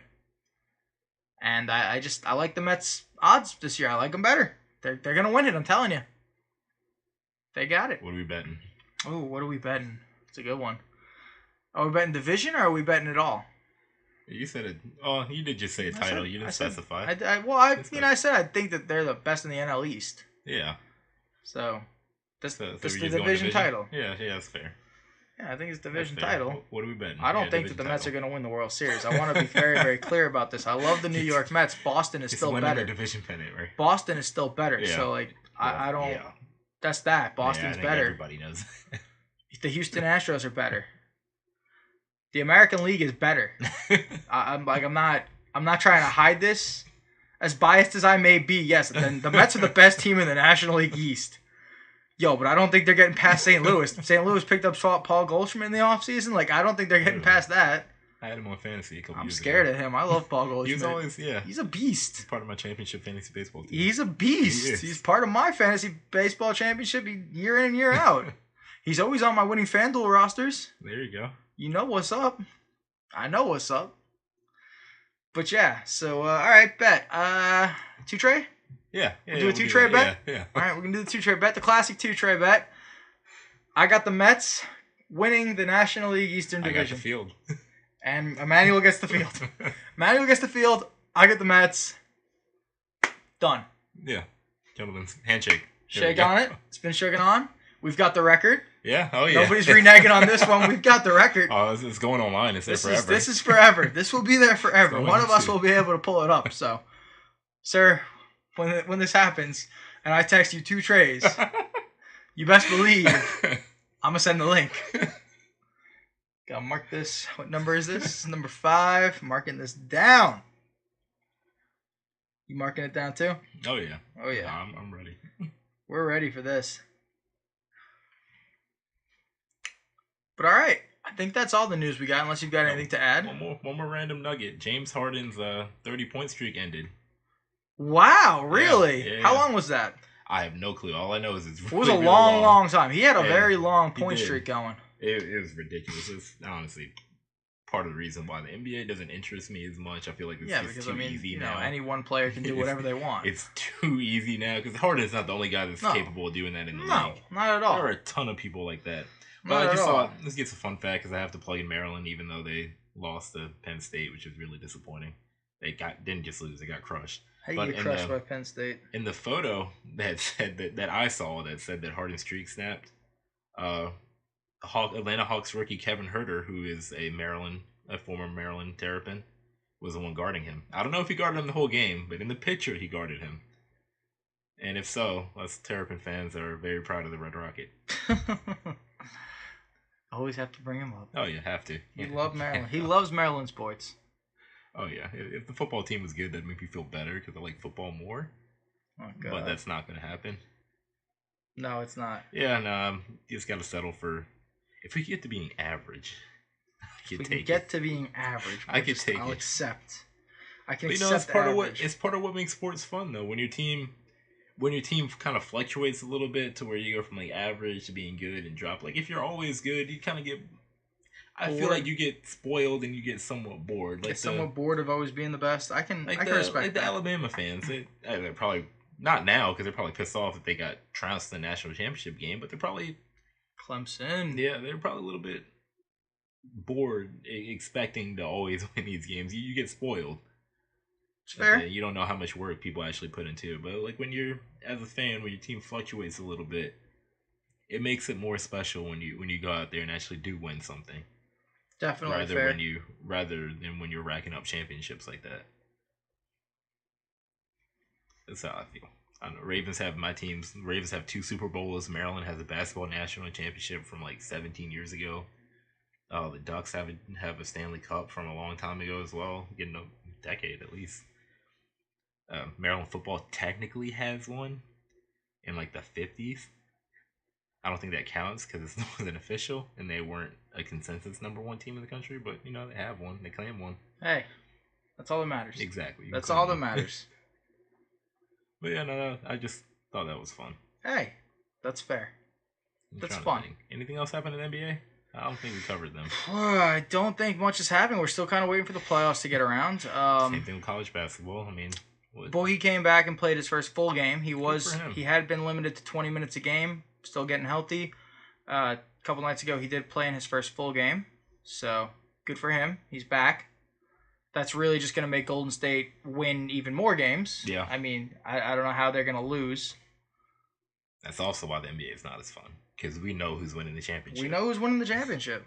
And I like the Mets odds this year. I like them better. They're going to win it, I'm telling you. They got it. What are we betting? Oh, what are we betting? It's a good one. Are we betting division or are we betting it all? You said it. Oh, you did just say a title. You didn't specify. I said I think that they're the best in the NL East. Yeah. So that's the division title. Yeah, that's fair. Yeah, I think it's division title. What are we betting? I don't think that the Mets are going to win the World Series. I want to be very, very clear about this. I love the New York Mets. Boston is still better. Division pennant, right? Boston is still better. Yeah. So I don't. Yeah. That's that. Boston's better. Everybody knows. The Houston Astros are better. The American League is better. I'm not trying to hide this. As biased as I may be, yes, the Mets are the best team in the National League East. Yo, but I don't think they're getting past St. Louis. St. Louis picked up Paul Goldschmidt in the offseason. I don't think they're getting past that. I had him on fantasy a couple years ago. I'm scared of him. I love Paul Goldschmidt. He's a beast. He's part of my championship fantasy baseball team. He's a beast. He's part of my fantasy baseball championship year in and year out. He's always on my winning FanDuel rosters. There you go. You know what's up. I know what's up. But yeah, so, all right, bet. Two-tray? Yeah. We'll do a two-tray bet? Yeah. All right, we're going to do the two-tray bet, the classic two-tray bet. I got the Mets winning the National League Eastern Division. I got the field. And Emmanuel gets the field. Emmanuel gets the field. I get the Mets. Done. Yeah. Gentlemen's handshake. Shake on it. It's been shaken on. We've got the record. Yeah. Oh, yeah. Nobody's reneging on this one. We've got the record. Oh, it's going online. It's there forever. This is forever. This will be there forever. One of us will be able to pull it up. So, sir, when this happens and I text you 2 trays, you best believe I'm going to send the link. Gotta mark this. What number is this? Number 5. Marking this down. You marking it down too? Oh, yeah. Oh, yeah. I'm ready. We're ready for this. But all right, I think that's all the news we got, unless you've got anything to add. One more random nugget. James Harden's 30-point streak ended. Wow, really? Yeah. How long was that? I have no clue. All I know is it's really, it was a long time. He had a very long point streak going. It was ridiculous. It's honestly part of the reason why the NBA doesn't interest me as much. I feel like it's too easy now. Any one player can do whatever they want. It's too easy now because Harden's not the only guy that's capable of doing that in the league. No, not at all. There are a ton of people like that. But I just thought, let's get some fun fact because I have to plug in Maryland, even though they lost to Penn State, which was really disappointing. They didn't just lose; they got crushed. How you get crushed by Penn State? In the photo that said that I saw that said that Harden's streak snapped, Atlanta Hawks rookie Kevin Huerter, who is a former Maryland Terrapin, was the one guarding him. I don't know if he guarded him the whole game, but in the picture he guarded him. And if so, us Terrapin fans are very proud of the Red Rocket. Always have to bring him up. Oh, you have to. He loves Maryland. He loves Maryland sports. Oh, yeah. If the football team was good, that'd make me feel better because I like football more. Oh, God. But that's not going to happen. No, it's not. Yeah, no, you just got to settle for... If we get to being average, I could take it. To being average, I could take I'll it. Accept. I can accept it's part average. It's part of what makes sports fun, though. When your team kind of fluctuates a little bit to where you go from average to being good and drop. If you're always good, you kind of get... I feel like you get spoiled and you get somewhat bored. Somewhat bored of always being the best. I can respect that. The Alabama fans, they're probably... Not now, because they're probably pissed off that they got trounced in the national championship game, but they're probably... Clemson. Yeah, they're probably a little bit bored expecting to always win these games. You get spoiled. It's fair. You don't know how much work people actually put into it. But when you're, as a fan, when your team fluctuates a little bit, it makes it more special when you go out there and actually do win something. Definitely rather than when you're racking up championships like that. That's how I feel. I know Ravens have 2 Super Bowls. Maryland has a basketball national championship from 17 years ago. The Ducks have a Stanley Cup from a long time ago as well, getting a decade at least. Maryland football technically has one in the 50s. I don't think that counts because it wasn't official and they weren't a consensus number 1 team in the country. But they have one. They claim one. Hey, that's all that matters. Exactly. That's all that matters. But yeah, no, I just thought that was fun. Hey, That's fair. That's fun. Anything else happen in the NBA? I don't think we covered them. I don't think much is happening. We're still kind of waiting for the playoffs to get around. Same thing with college basketball. I mean, Boogie came back and played his first full game. He had been limited to 20 minutes a game, still getting healthy. A couple nights ago, he did play in his first full game, so good for him. He's back. That's really just going to make Golden State win even more games. Yeah. I mean, I don't know how they're going to lose. That's also why the NBA is not as fun, because we know who's winning the championship. We know who's winning the championship.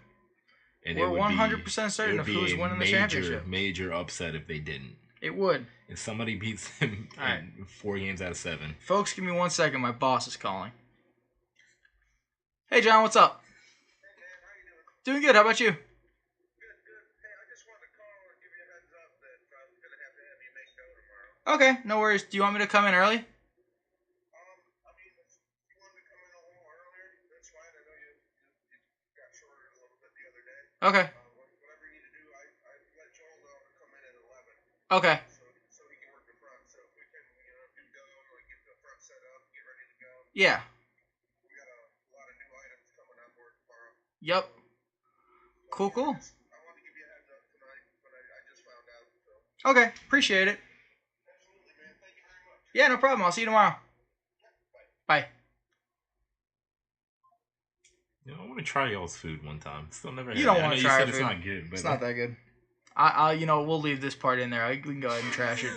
And we're 100% certain of who's winning the championship. Major upset if they didn't. It would. If somebody beats them in 4 games out of 7. Folks, give me 1 second. My boss is calling. Hey, John, what's up? Hey, man, how you doing? Doing good. How about you? Good. Hey, I just wanted to call and give you a heads up that I'm going to have you make show tomorrow. Okay, no worries. Do you want me to come in early? I mean, if you wanted to come in a little earlier, that's fine. I know you got shorter a little bit the other day. Okay. Whatever you need to do, I let Joel know to come in at 11. Okay. So he can work the front. So if we can, do go and get the front set up, get ready to go. Yeah. We got a lot of new items coming on board tomorrow. Yep. Cool. I wanted to give you a heads up tonight, but I just found out. So. Okay, appreciate it. Absolutely, man. Thank you very much. Yeah, no problem. I'll see you tomorrow. Bye. I want to try y'all's food one time. Still never had You don't it. want to try our food. It's not good, but it's not that good. We'll leave this part in there. We can go ahead and trash it.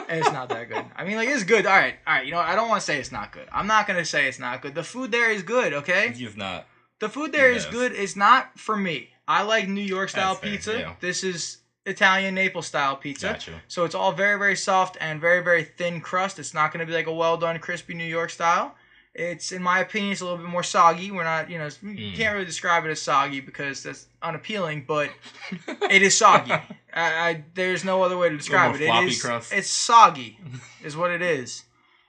And it's not that good. I mean, it's good. All right. I don't want to say it's not good. I'm not going to say it's not good. The food there is good, okay? It's just not. The food there is good. It's not for me. I like New York style pizza. Fair, yeah. This is Italian Naples style pizza. Gotcha. So it's all very, very soft and very, very thin crust. It's not going to be like a well done, crispy New York style. It's, in my opinion, it's a little bit more soggy. We're not, you can't really describe it as soggy because that's unappealing, but it is soggy. There's no other way to describe it. Crust. It's soggy, is what it is.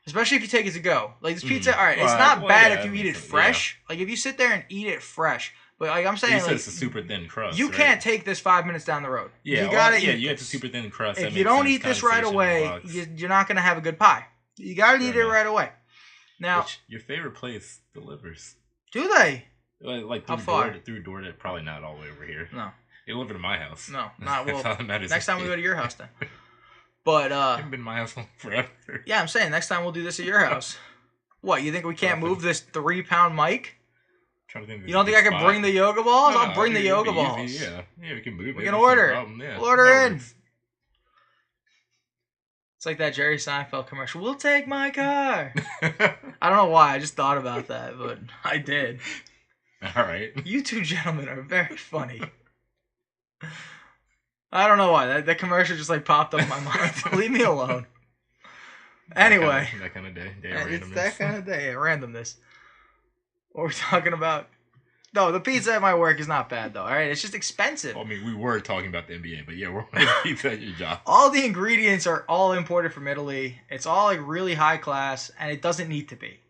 Especially if you take it to go. Like this pizza, all right, it's not bad if you eat it fresh. Yeah. Like if you sit there and eat it fresh. But like I'm saying, it's a super thin crust. You can't take this 5 minutes down the road. Yeah, you gotta eat. You have the super thin crust. If you don't eat this right away, you're not gonna have a good pie. You gotta eat it right away. Now, your favorite place delivers. Do they? Like how far? Through DoorDash, probably not all the way over here. No. They deliver to my house. No, not well. Next time we go to your house then. But I haven't been to my house forever. Yeah, I'm saying next time we'll do this at your house. What, you think we can't move this 3-pound mic? You don't think I can bring the yoga balls? No, I'll bring the yoga balls. Easy, yeah, we can move it. We can order it. Yeah, we'll order in. It's like that Jerry Seinfeld commercial. We'll take my car. I don't know why. I just thought about that, but I did. All right. You two gentlemen are very funny. I don't know why. That commercial just popped up in my mind. Leave me alone. Anyway. That kind of day. It's that kind of day. Randomness. What we're talking about. No, the pizza at my work is not bad, though. All right? It's just expensive. Well, I mean, we were talking about the NBA, but yeah, we're on pizza at your job. All the ingredients are all imported from Italy. It's all really high class, and it doesn't need to be.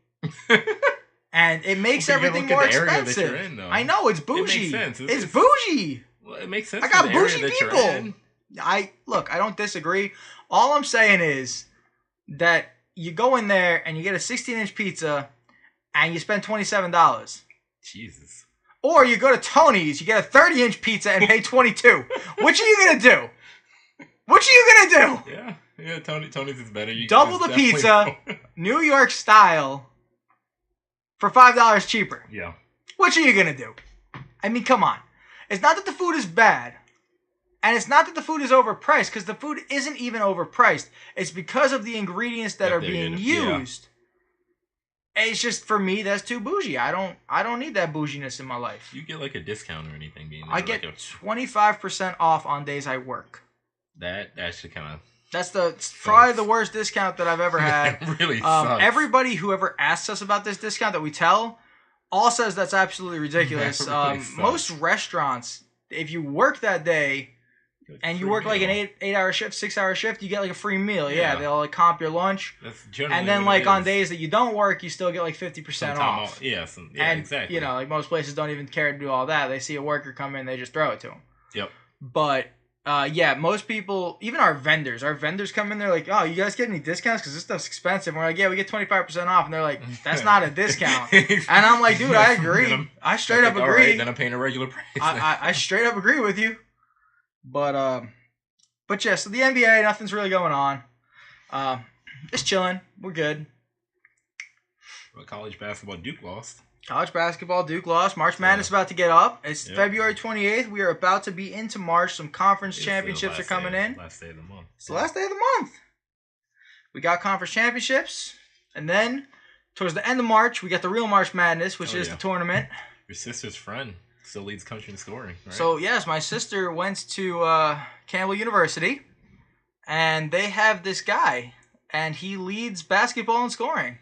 And it makes everything more expensive. I know, it's bougie. It makes sense. It's bougie. Well, it makes sense. I got bougie people. I don't disagree. All I'm saying is that you go in there and you get a 16-inch pizza and you spend $27. Jesus. Or you go to Tony's, you get a 30-inch pizza and pay $22. Which are you gonna do? Yeah. Tony's is better. Double the pizza, New York style, for $5 cheaper. Yeah. Which are you gonna do? I mean, come on. It's not that the food is bad, and it's not that the food is overpriced, because the food isn't even overpriced. It's because of the ingredients that are being used. Yeah. It's just, for me, that's too bougie. I don't need that bouginess in my life. You get a discount or anything being there? I get 25% off on days I work. That actually kind of... That's probably the worst discount that I've ever had. It really sucks. Everybody who ever asks us about this discount that we tell all says that's absolutely ridiculous. Really most restaurants, if you work that day and you work an 8-hour shift, 6-hour shift, you get a free meal. Yeah, they'll comp your lunch. That's generally and then on days that you don't work, you still get 50% off. Yeah, and, exactly. Most places don't even care to do all that. They see a worker come in, they just throw it to them. Yep. But Yeah, most people, even our vendors come in there like, oh, you guys get any discounts? Because this stuff's expensive. And we're like, yeah, we get 25% off. And they're like, that's not a discount. And I'm like, dude, I agree. I straight up agree. All right, then I'm paying a regular price. I straight up agree with you. But yeah, so the NBA, nothing's really going on. Just chilling. We're good. Well, college basketball, Duke lost. College basketball, Duke lost. March Madness about to get up. It's February 28th. We are about to be into March. Some conference championships are coming in. Last day of the month. It's the last day of the month. We got conference championships. And then, towards the end of March, we got the real March Madness, which is the tournament. Your sister's friend still leads country in scoring, right? So, yes, my sister went to Campbell University. And they have this guy. And he leads basketball in scoring.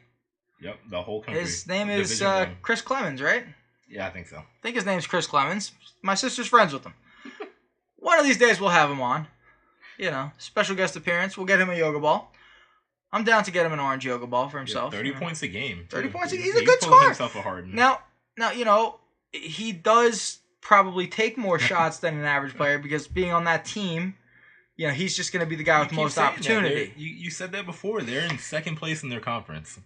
Yep, the whole country. His name is Chris Clemens, right? Yeah, I think so. I think his name's Chris Clemens. My sister's friends with him. One of these days we'll have him on. You know, special guest appearance. We'll get him a yoga ball. I'm down to get him an orange yoga ball for himself. 30 points a game. 30 points a game. He's a good scorer. Himself a hard now, you know, he does probably take more shots than an average player because being on that team, you know, he's just going to be the guy with the most opportunity. You said that before. They're in second place in their conference.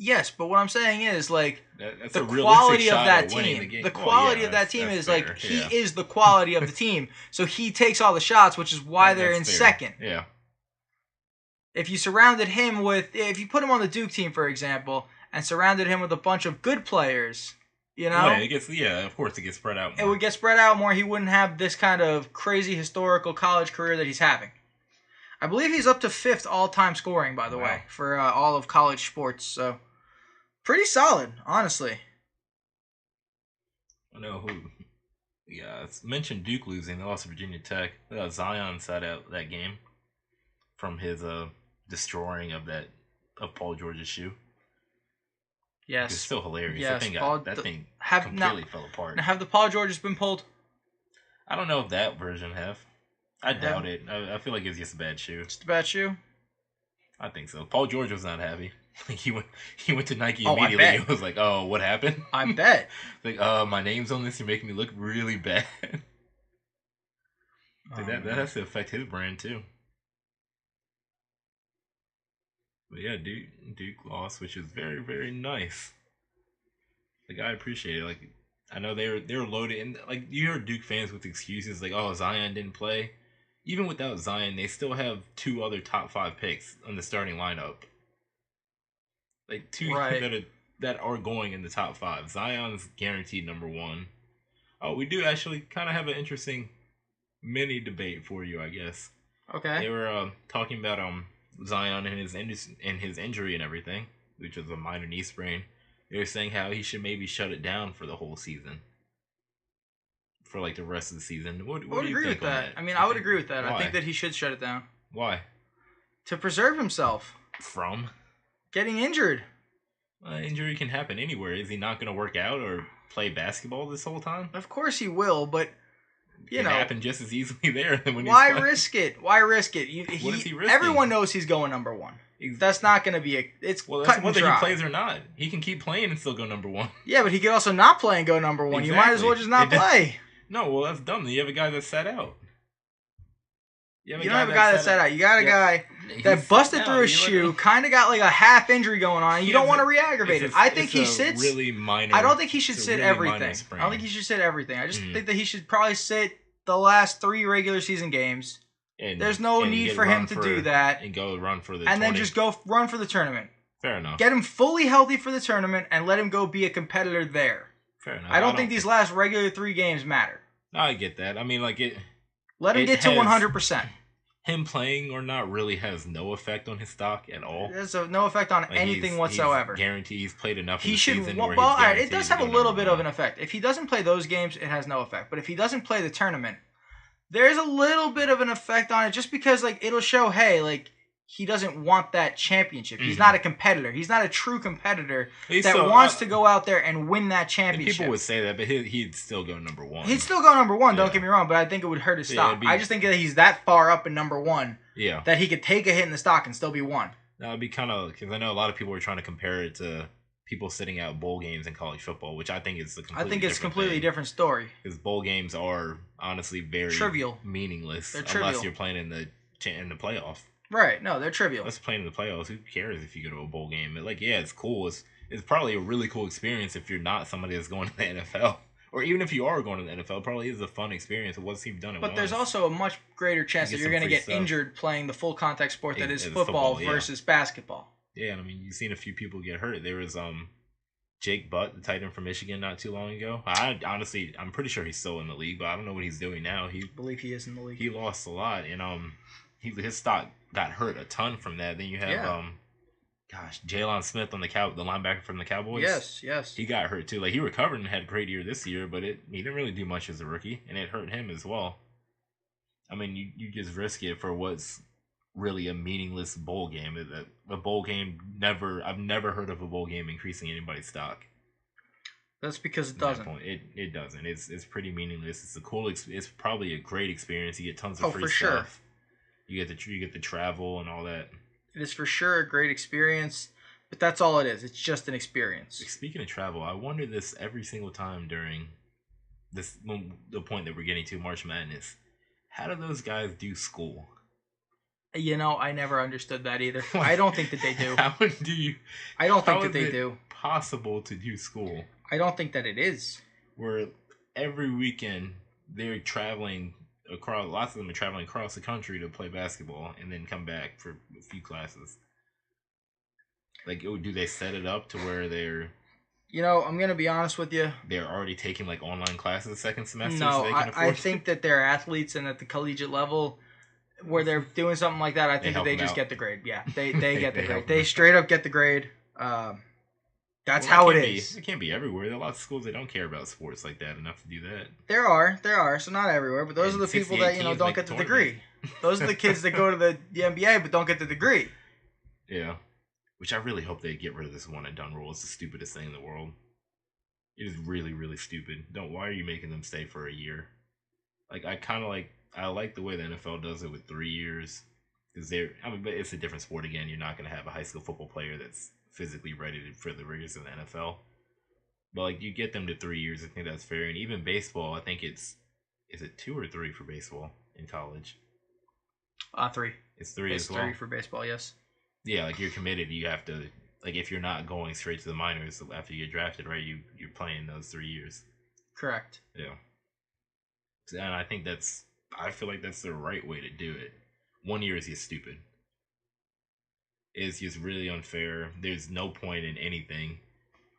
Yes, but what I'm saying is, like, that's the quality of that team. The quality of that team is, fair. Like, he is the quality of the team. So he takes all the shots, which is why they're in second. Yeah. If you surrounded him with, if you put him on the Duke team, for example, and surrounded him with a bunch of good players, you know? Of course it gets spread out more. It would get spread out more. He wouldn't have this kind of crazy historical college career that he's having. I believe he's up to 5th all-time scoring, by the way, for all of college sports, so... Pretty solid, honestly. I know who. Yeah, it's mentioned Duke losing. They lost to Virginia Tech. Zion sat out that game from his destroying of Paul George's shoe. Yes, it's still hilarious. Yes, that thing completely fell apart. Now, have the Paul Georges been pulled? I don't know if that version have. I doubt it. I feel like it's just a bad shoe. Just a bad shoe. I think so. Paul George was not happy. He went to Nike immediately. He was like, "Oh, what happened?" I bet. Like, my name's on this. You're making me look really bad. That has to affect his brand too. But yeah, Duke lost, which is very, very nice. Like, I appreciate it. Like, I know they were loaded, and like you hear Duke fans with excuses like, "Oh, Zion didn't play." Even without Zion, they still have 2 other top 5 picks on the starting lineup. Like 2 that are going in the top 5. Zion's guaranteed number 1. Oh, we do actually kind of have an interesting mini debate for you, I guess. Okay. They were talking about Zion and his injury and everything, which was a minor knee sprain. They were saying how he should maybe shut it down for the whole season. For like the rest of the season. What do you think? I would agree with that. I mean, I would agree with that. Why? I think that he should shut it down. Why? To preserve himself. From? Getting injured. Injury can happen anywhere. Is he not going to work out or play basketball this whole time? Of course he will, but you know, happen just as easily there than when why risk it? Why risk it? What is he risking? Everyone knows he's going number 1. That's not going to be it's cut and dry. He plays or not. He can keep playing and still go number 1. Yeah, but he could also not play and go number 1. Exactly. You might as well just not play. No, well that's dumb. You have a guy that sat out. You don't have a guy that sat out. You got a guy that busted through his shoe, kind of got like a half injury going on. You don't want to re-aggravate it. I think he sits. Really minor. I don't think he should sit everything. I don't think he should sit everything. I just think that he should probably sit the last 3 regular season games. There's no need for him to do that. And go run for the and then just go run for the tournament. Fair enough. Get him fully healthy for the tournament and let him go be a competitor there. Fair enough. I don't think these last regular 3 games matter. No, I get that. I mean, like it. Let him get to 100%. Him playing or not really has no effect on his stock at all. There's no effect on anything whatsoever. He's guaranteed he's played enough in the season where well, all right, it does have a little bit of an effect. If he doesn't play those games, it has no effect. But if he doesn't play the tournament, there's a little bit of an effect on it just because like it'll show, hey, like he doesn't want that championship. He's not a competitor. He's not a true competitor that wants to go out there and win that championship. People would say that, but he'd still go number 1. He'd still go number 1, don't get me wrong, but I think it would hurt his stock. I just think that he's that far up in number 1 that he could take a hit in the stock and still be 1. That would be kind of, because I know a lot of people were trying to compare it to people sitting out bowl games in college football, which I think is a completely different story. Because bowl games are honestly very trivial, meaningless, unless you're playing in the playoff. Right? No, they're trivial. Unless playing in the playoffs, who cares if you go to a bowl game? But like, yeah, it's cool. It's probably a really cool experience if you're not somebody that's going to the NFL. Or even if you are going to the NFL, it probably is a fun experience. It was you've done it. But there's also a much greater chance that you're going to get injured playing the full contact sport that is football versus basketball. Yeah, I mean, you've seen a few people get hurt. There was Jake Butt, the tight end from Michigan, not too long ago. I'm pretty sure he's still in the league, but I don't know what he's doing now. I believe he is in the league. He lost a lot, and his stock got hurt a ton from that. Then you have Jalen Smith on the linebacker from the Cowboys. Yes. He got hurt too. Like, he recovered and had a great year this year, but he didn't really do much as a rookie, and it hurt him as well. I mean, you just risk it for what's really a meaningless bowl game. A bowl game I've never heard of a bowl game increasing anybody's stock. That's because it doesn't. It doesn't. It's pretty meaningless. It's probably a great experience. You get tons of free stuff. Sure. You get the travel and all that. It is for sure a great experience, but that's all it is. It's just an experience. Speaking of travel, I wonder this every single time during the point that we're getting to, March Madness. How do those guys do school? I never understood that either. I don't think that they do. I don't think that they do. Possible to do school? I don't think that it is. Where every weekend they're traveling across. Lots of them are traveling across the country to play basketball and then come back for a few classes. Like, do they set it up to where they're? I'm gonna be honest with you. They're already taking like online classes second semester. No, so they can I think that they're athletes, and at the collegiate level, where they're doing something like that, I think that they just get the grade. Yeah, they get the grade. They straight up get the grade. That's how it is. It can't be everywhere. There are lots of schools that don't care about sports like that enough to do that. There are. So not everywhere, but those are the people that don't get the degree. Those are the kids that go to the NBA but don't get the degree. Yeah, which I really hope they get rid of this one and done rule. It's the stupidest thing in the world. It is really, really stupid. Why are you making them stay for a year? Like, I like the way the NFL does it with 3 years, because but it's a different sport again. You're not going to have a high school football player that's physically ready for the rigors of the NFL. But like, you get them to 3 years. I think that's fair. And even baseball, I think is it 2 or 3 for baseball in college? 3. It's 3 as well. 3 for baseball, yes. Yeah, like, you're committed. You have to, like, if you're not going straight to the minors after you get drafted, right? You're playing those 3 years. Correct. Yeah. And I feel like that's the right way to do it. 1 year is just stupid. It's just really unfair. There's no point in anything.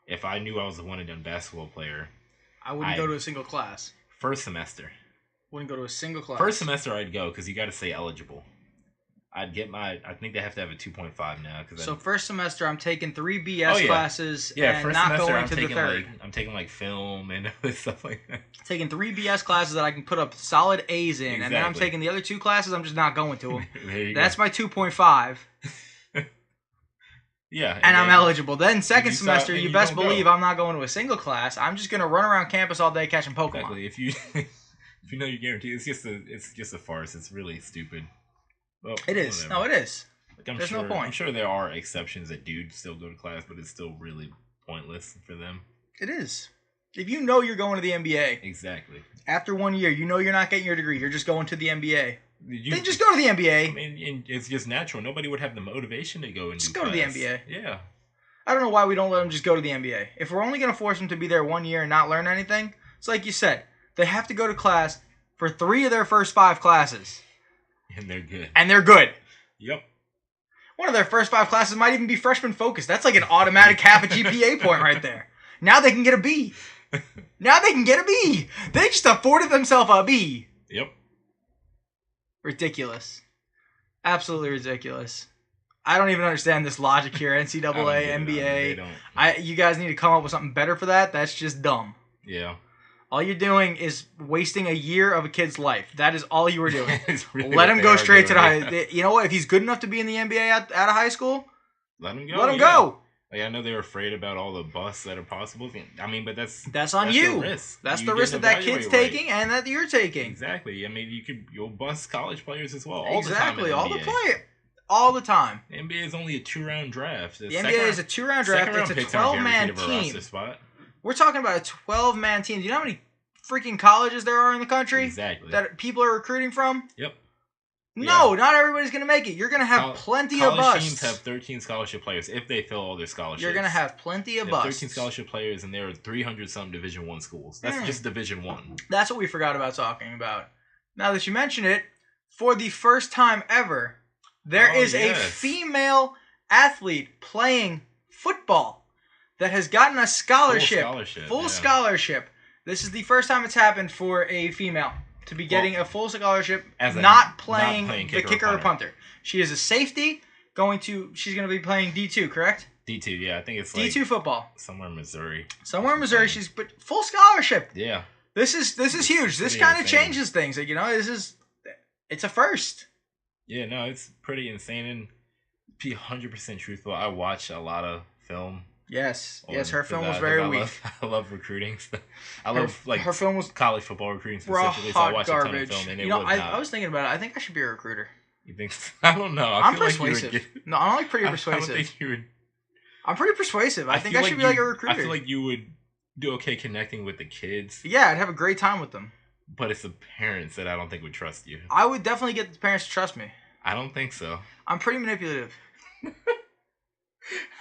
If I knew I was a one and done basketball player, I wouldn't go to a single class. First semester. Wouldn't go to a single class. First semester I'd go, because you got to say eligible. I think they have to have a 2.5 now. So first semester I'm taking 3 BS classes and first not semester, going to the third. I'm taking like film and stuff like that. Taking 3 BS classes that I can put up solid A's in. Exactly. And then I'm taking the other 2 classes, I'm just not going to them. That's my 2.5. Yeah. And I'm eligible. Then second semester, you best believe I'm not going to a single class. I'm just going to run around campus all day catching Pokemon. Exactly. If you know you're guaranteed, it's just a farce. It's really stupid. Well, it is. Whatever. No, it is. Like, There's no point. I'm sure there are exceptions that do still go to class, but it's still really pointless for them. It is. If you know you're going to the NBA. Exactly. After 1 year, you know you're not getting your degree. You're just going to the NBA. Then just go to the NBA. I mean, it's just natural. Nobody would have the motivation to go and just go to the NBA. Yeah. I don't know why we don't let them just go to the NBA. If we're only going to force them to be there 1 year and not learn anything, it's like you said. They have to go to class for 3 of their first 5 classes. And they're good. Yep. One of their first 5 classes might even be freshman focused. That's like an automatic half a GPA point right there. Now they can get a B. They just afforded themselves a B. Yep. Ridiculous. Absolutely ridiculous. I don't even understand this logic here. NCAA, NBA. You guys need to come up with something better for that. That's just dumb. Yeah. All you're doing is wasting a year of a kid's life. That is all you were doing. Really Let him go straight to the high. You know what? If he's good enough to be in the NBA out of high school, let him go. Let him go. Like, I know they're afraid about all the busts that are possible. I mean, but that's on you. The risk. That's the risk that kid's taking and that you're taking. Exactly. I mean, you'll bust college players as well. Exactly. All the players. all the time. The NBA is only a 2-round draft. The NBA is a 2-round draft. It's a 12-man team. We're talking about a 12-man team. Do you know how many freaking colleges there are in the country? Exactly. That people are recruiting from? Yep. No, not everybody's going to make it. You're going to have plenty of busts. College teams have 13 scholarship players if they fill all their scholarships. You're going to have plenty of busts. 13 scholarship players, and there are 300-some Division I schools. That's just Division I. That's what we forgot about talking about. Now that you mention it, for the first time ever, there is a female athlete playing football that has gotten a scholarship. Full scholarship. This is the first time it's happened for a female to be getting a full scholarship, not playing the kicker or punter. She is a safety. She's going to be playing D2, correct? D2, yeah. I think it's D2 football. Somewhere in Missouri. She's full scholarship. Yeah. This is huge. This kind of changes things. Like, it's a first. Yeah, no, it's pretty insane. And to be 100% truthful, I watch a lot of film. Yes, her film was very weak. I love recruiting. I love her film was college football recruiting specifically. So I watch garbage. A ton of film, and I was thinking about it. I think I should be a recruiter. You think? I don't know. I'm persuasive. No, I'm like pretty persuasive. I don't think you would. I'm pretty persuasive. I think I should be like a recruiter. I feel like you would do okay connecting with the kids. Yeah, I'd have a great time with them. But it's the parents that I don't think would trust you. I would definitely get the parents to trust me. I don't think so. I'm pretty manipulative.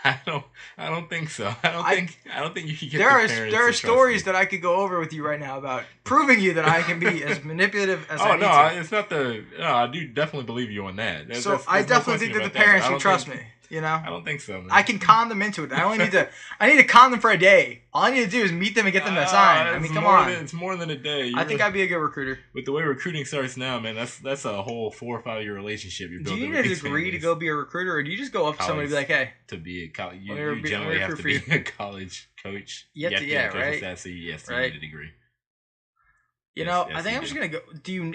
I don't think so. I don't think you can get the parents to trust There are stories that I could go over with you right now about proving you that I can be as manipulative as I need to. It's not the. No, I do definitely believe you on that. I definitely think that the parents would trust me. I don't think so, man. I can con them into it. I need to con them for a day. All I need to do is meet them and get them to sign. I mean, come on. It's more than a day. I think I'd be a good recruiter. With the way recruiting starts now, man, that's a whole 4 or 5 year relationship you're building. Do you need a degree to go be a recruiter, or do you just go up to somebody and be like, hey? To be a college, you generally have to be a college coach. You have to, right? So yes, you need a degree. I think I'm just gonna go.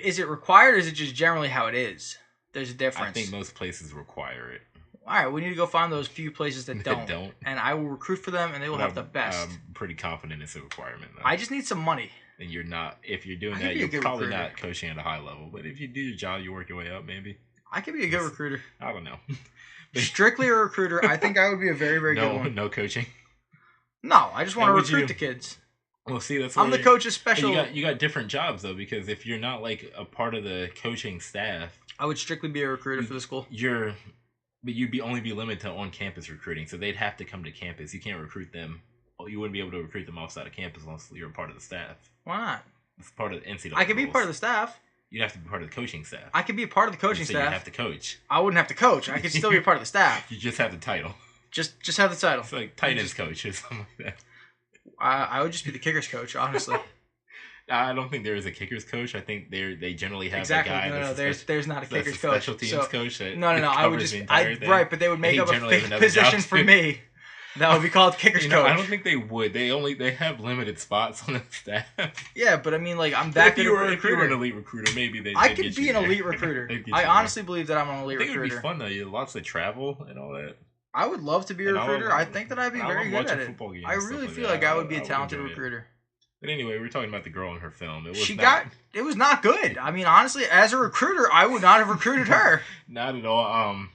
Is it required, or is it just generally how it is? There's a difference. I think most places require it. All right, we need to go find those few places that don't. And I will recruit for them, and they will have the best. I'm pretty confident it's a requirement, though. I just need some money. And you're not. If you're doing that, you're probably not coaching at a high level. But if you do your job, you work your way up, maybe. I could be a good recruiter. I don't know. Strictly a recruiter, I think I would be a very, very good one. No coaching? No, I just want to recruit the kids. Well, see, I'm the coach's special. You got different jobs, though, because if you're not, like, a part of the coaching staff... I would strictly be a recruiter for the school. But you'd only be limited to on-campus recruiting, so they'd have to come to campus. You can't recruit them. You wouldn't be able to recruit them outside of campus unless you're a part of the staff. Why not? It's part of the NCAA. I could be part of the staff. You'd have to be part of the coaching staff. I could be a part of the coaching staff. You'd have to coach. I wouldn't have to coach. I could still be a part of the staff. You just have the title. Just have the title. It's like tight ends coach or something like that. I would just be the kickers coach, honestly. I don't think there is a kickers coach. I think they generally have a guy. No, there's not a kickers coach. Special teams coach. No. I would just right, but they would make up a fake position for me. That would be called kickers coach. I don't think they would. They have limited spots on the staff. Yeah, but I mean, like, I'm that good a recruiter. If you were an elite recruiter, maybe I could be an elite recruiter. I honestly believe that I'm an elite recruiter. I think it would be fun though. You lots of travel and all that. I would love to be a recruiter. I think that I'd be very good at it. I really feel like I would be a talented recruiter. But anyway, we're talking about the girl in her film. It was not good. I mean, honestly, as a recruiter, I would not have recruited her. Not at all.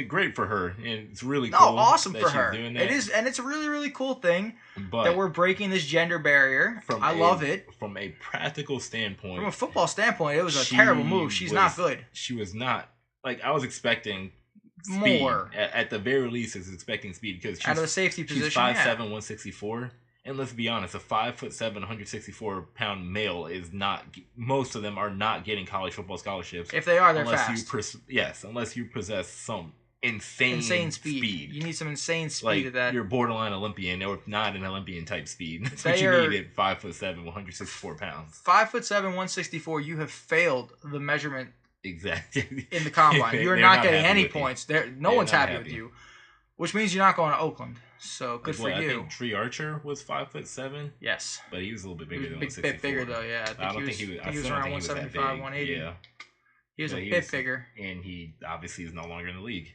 Great for her, and it's really cool. No, awesome for her. It is, and it's a really, really cool thing that we're breaking this gender barrier. I love it. From a practical standpoint, from a football standpoint, it was a terrible move. She's not good. She was not. Like, I was expecting speed. More. At the very least, I was expecting speed because she's out of the safety position. She's 5'7", 164. And let's be honest, a 5'7", 164-pound male is not. Most of them are not getting college football scholarships. If they are, they're fast. Unless you possess some insane speed. You need some insane speed at that. You're borderline Olympian, or not an Olympian type speed. That's what you need at 5'7", 164 pounds. 5'7", 164. You have failed the measurement. Exactly. In the combine, you're not getting any points. No one's happy with you, which means you're not going to Oakland. So good for you. I think Tree Archer was 5'7". Yes, but he was a little bit bigger than 164. Bit bigger though, yeah. I don't think he was around 175, 180. Yeah, he was a bit bigger, and he obviously is no longer in the league.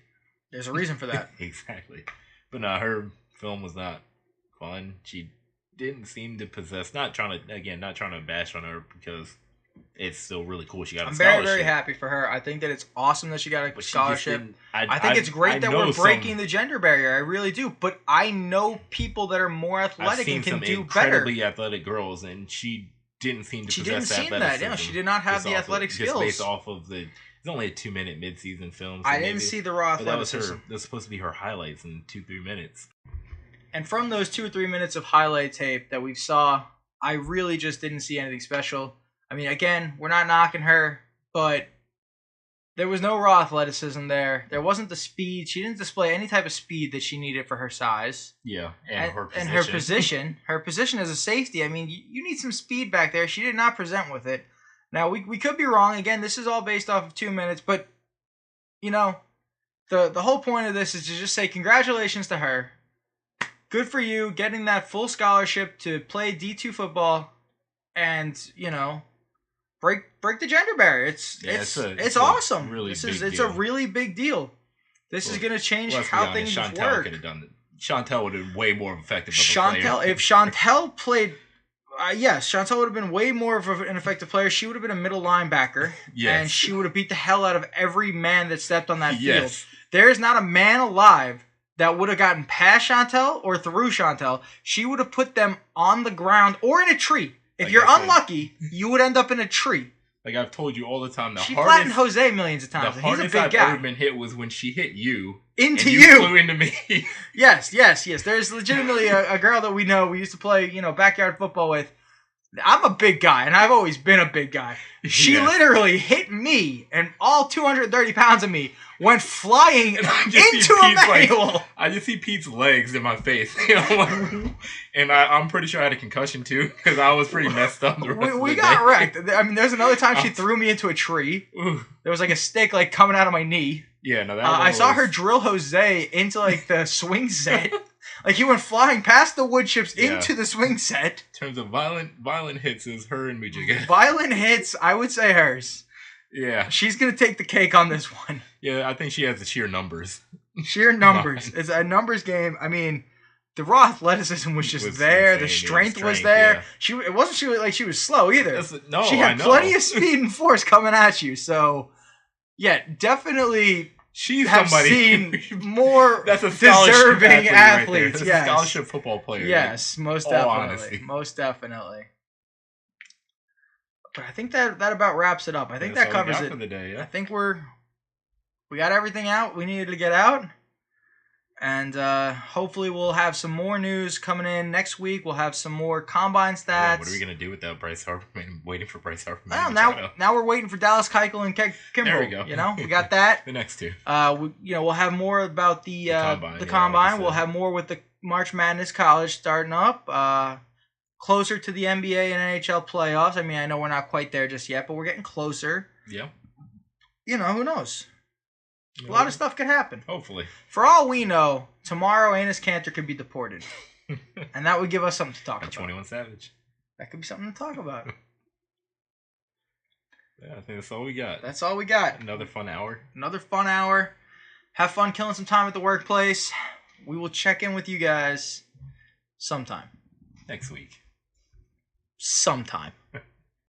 There's a reason for that. Exactly, but no, her film was not fun. She didn't seem to possess. Not trying to bash on her because it's still really cool. She got a I'm scholarship. very, very happy for her. I think that it's awesome that she got a scholarship. I think it's great that we're breaking the gender barrier. I really do. But I know people that are more athletic and can do better. Incredibly athletic girls, and she didn't seem to possess that. Yeah, she did not have the athletic skills. Just based off of it's only a 2-minute mid-season film. So I didn't see the raw athleticism. That was supposed to be her highlights in 2-3 minutes. And from those 2 or 3 minutes of highlight tape that we saw, I really just didn't see anything special. I mean, again, we're not knocking her, but there was no raw athleticism there. There wasn't the speed. She didn't display any type of speed that she needed for her size. Yeah, and her position. And her position as a safety. I mean, you need some speed back there. She did not present with it. Now, we could be wrong. Again, this is all based off of 2 minutes, but, you know, the whole point of this is to just say congratulations to her. Good for you getting that full scholarship to play D2 football and, you know, break the gender barrier. It's awesome. It's a really big deal. This is going to change how things work. Chantel could have done it. Chantel would have been way more effective of a player. If Chantel played, yes, Chantel would have been way more of an effective player. She would have been a middle linebacker. Yes. And she would have beat the hell out of every man that stepped on that field. There is not a man alive that would have gotten past Chantel or through Chantel. She would have put them on the ground or in a tree. If you're unlucky, you would end up in a tree. Like I've told you all the time, she flattened Jose millions of times. The hardest I've ever been hit was when she hit you. Into you. Flew into me. Yes. There's legitimately a girl that we know. We used to play, backyard football with. I'm a big guy, and I've always been a big guy. She literally hit me, and all 230 pounds of me went flying into Emmanuel. I just see Pete's legs in my face. And I'm pretty sure I had a concussion, too, because I was pretty messed up the rest of the day. Got wrecked. I mean, there's another time she threw me into a tree. There was, a stick, coming out of my knee. Yeah, no, that I saw her drill Jose into, the swing set. He went flying past the wood chips into the swing set. In terms of violent hits, is her and Mujiga. Violent hits, I would say hers. Yeah. She's going to take the cake on this one. Yeah, I think she has the sheer numbers. Sheer numbers. It's a numbers game. I mean, the raw athleticism was just there. Insane. The strength was there. Yeah. It wasn't like she was slow either. She had plenty of speed and force coming at you. So, yeah, definitely... She's have somebody seen more that's a deserving athletes. Right yes. A scholarship football player. Yes, most definitely. Most definitely. But I think that about wraps it up. I think that covers it for the day. Yeah. I think we got everything out we needed to get out. And hopefully we'll have some more news coming in next week. We'll have some more combine stats. Yeah, what are we going to do without Bryce Harper? Waiting for Bryce Harper. Well, now we're waiting for Dallas Keuchel and Kimbrough. There we go. We got that. The next two. We'll have more about the combine. Like we'll have more with the March Madness College starting up. Closer to the NBA and NHL playoffs. I mean, I know we're not quite there just yet, but we're getting closer. Yeah. Who knows? A lot of stuff could happen. Hopefully. For all we know, tomorrow Enes Kanter could be deported. And that would give us something to talk about. 21 Savage. That could be something to talk about. Yeah, I think that's all we got. That's all we got. Another fun hour. Have fun killing some time at the workplace. We will check in with you guys sometime. Next week. Sometime.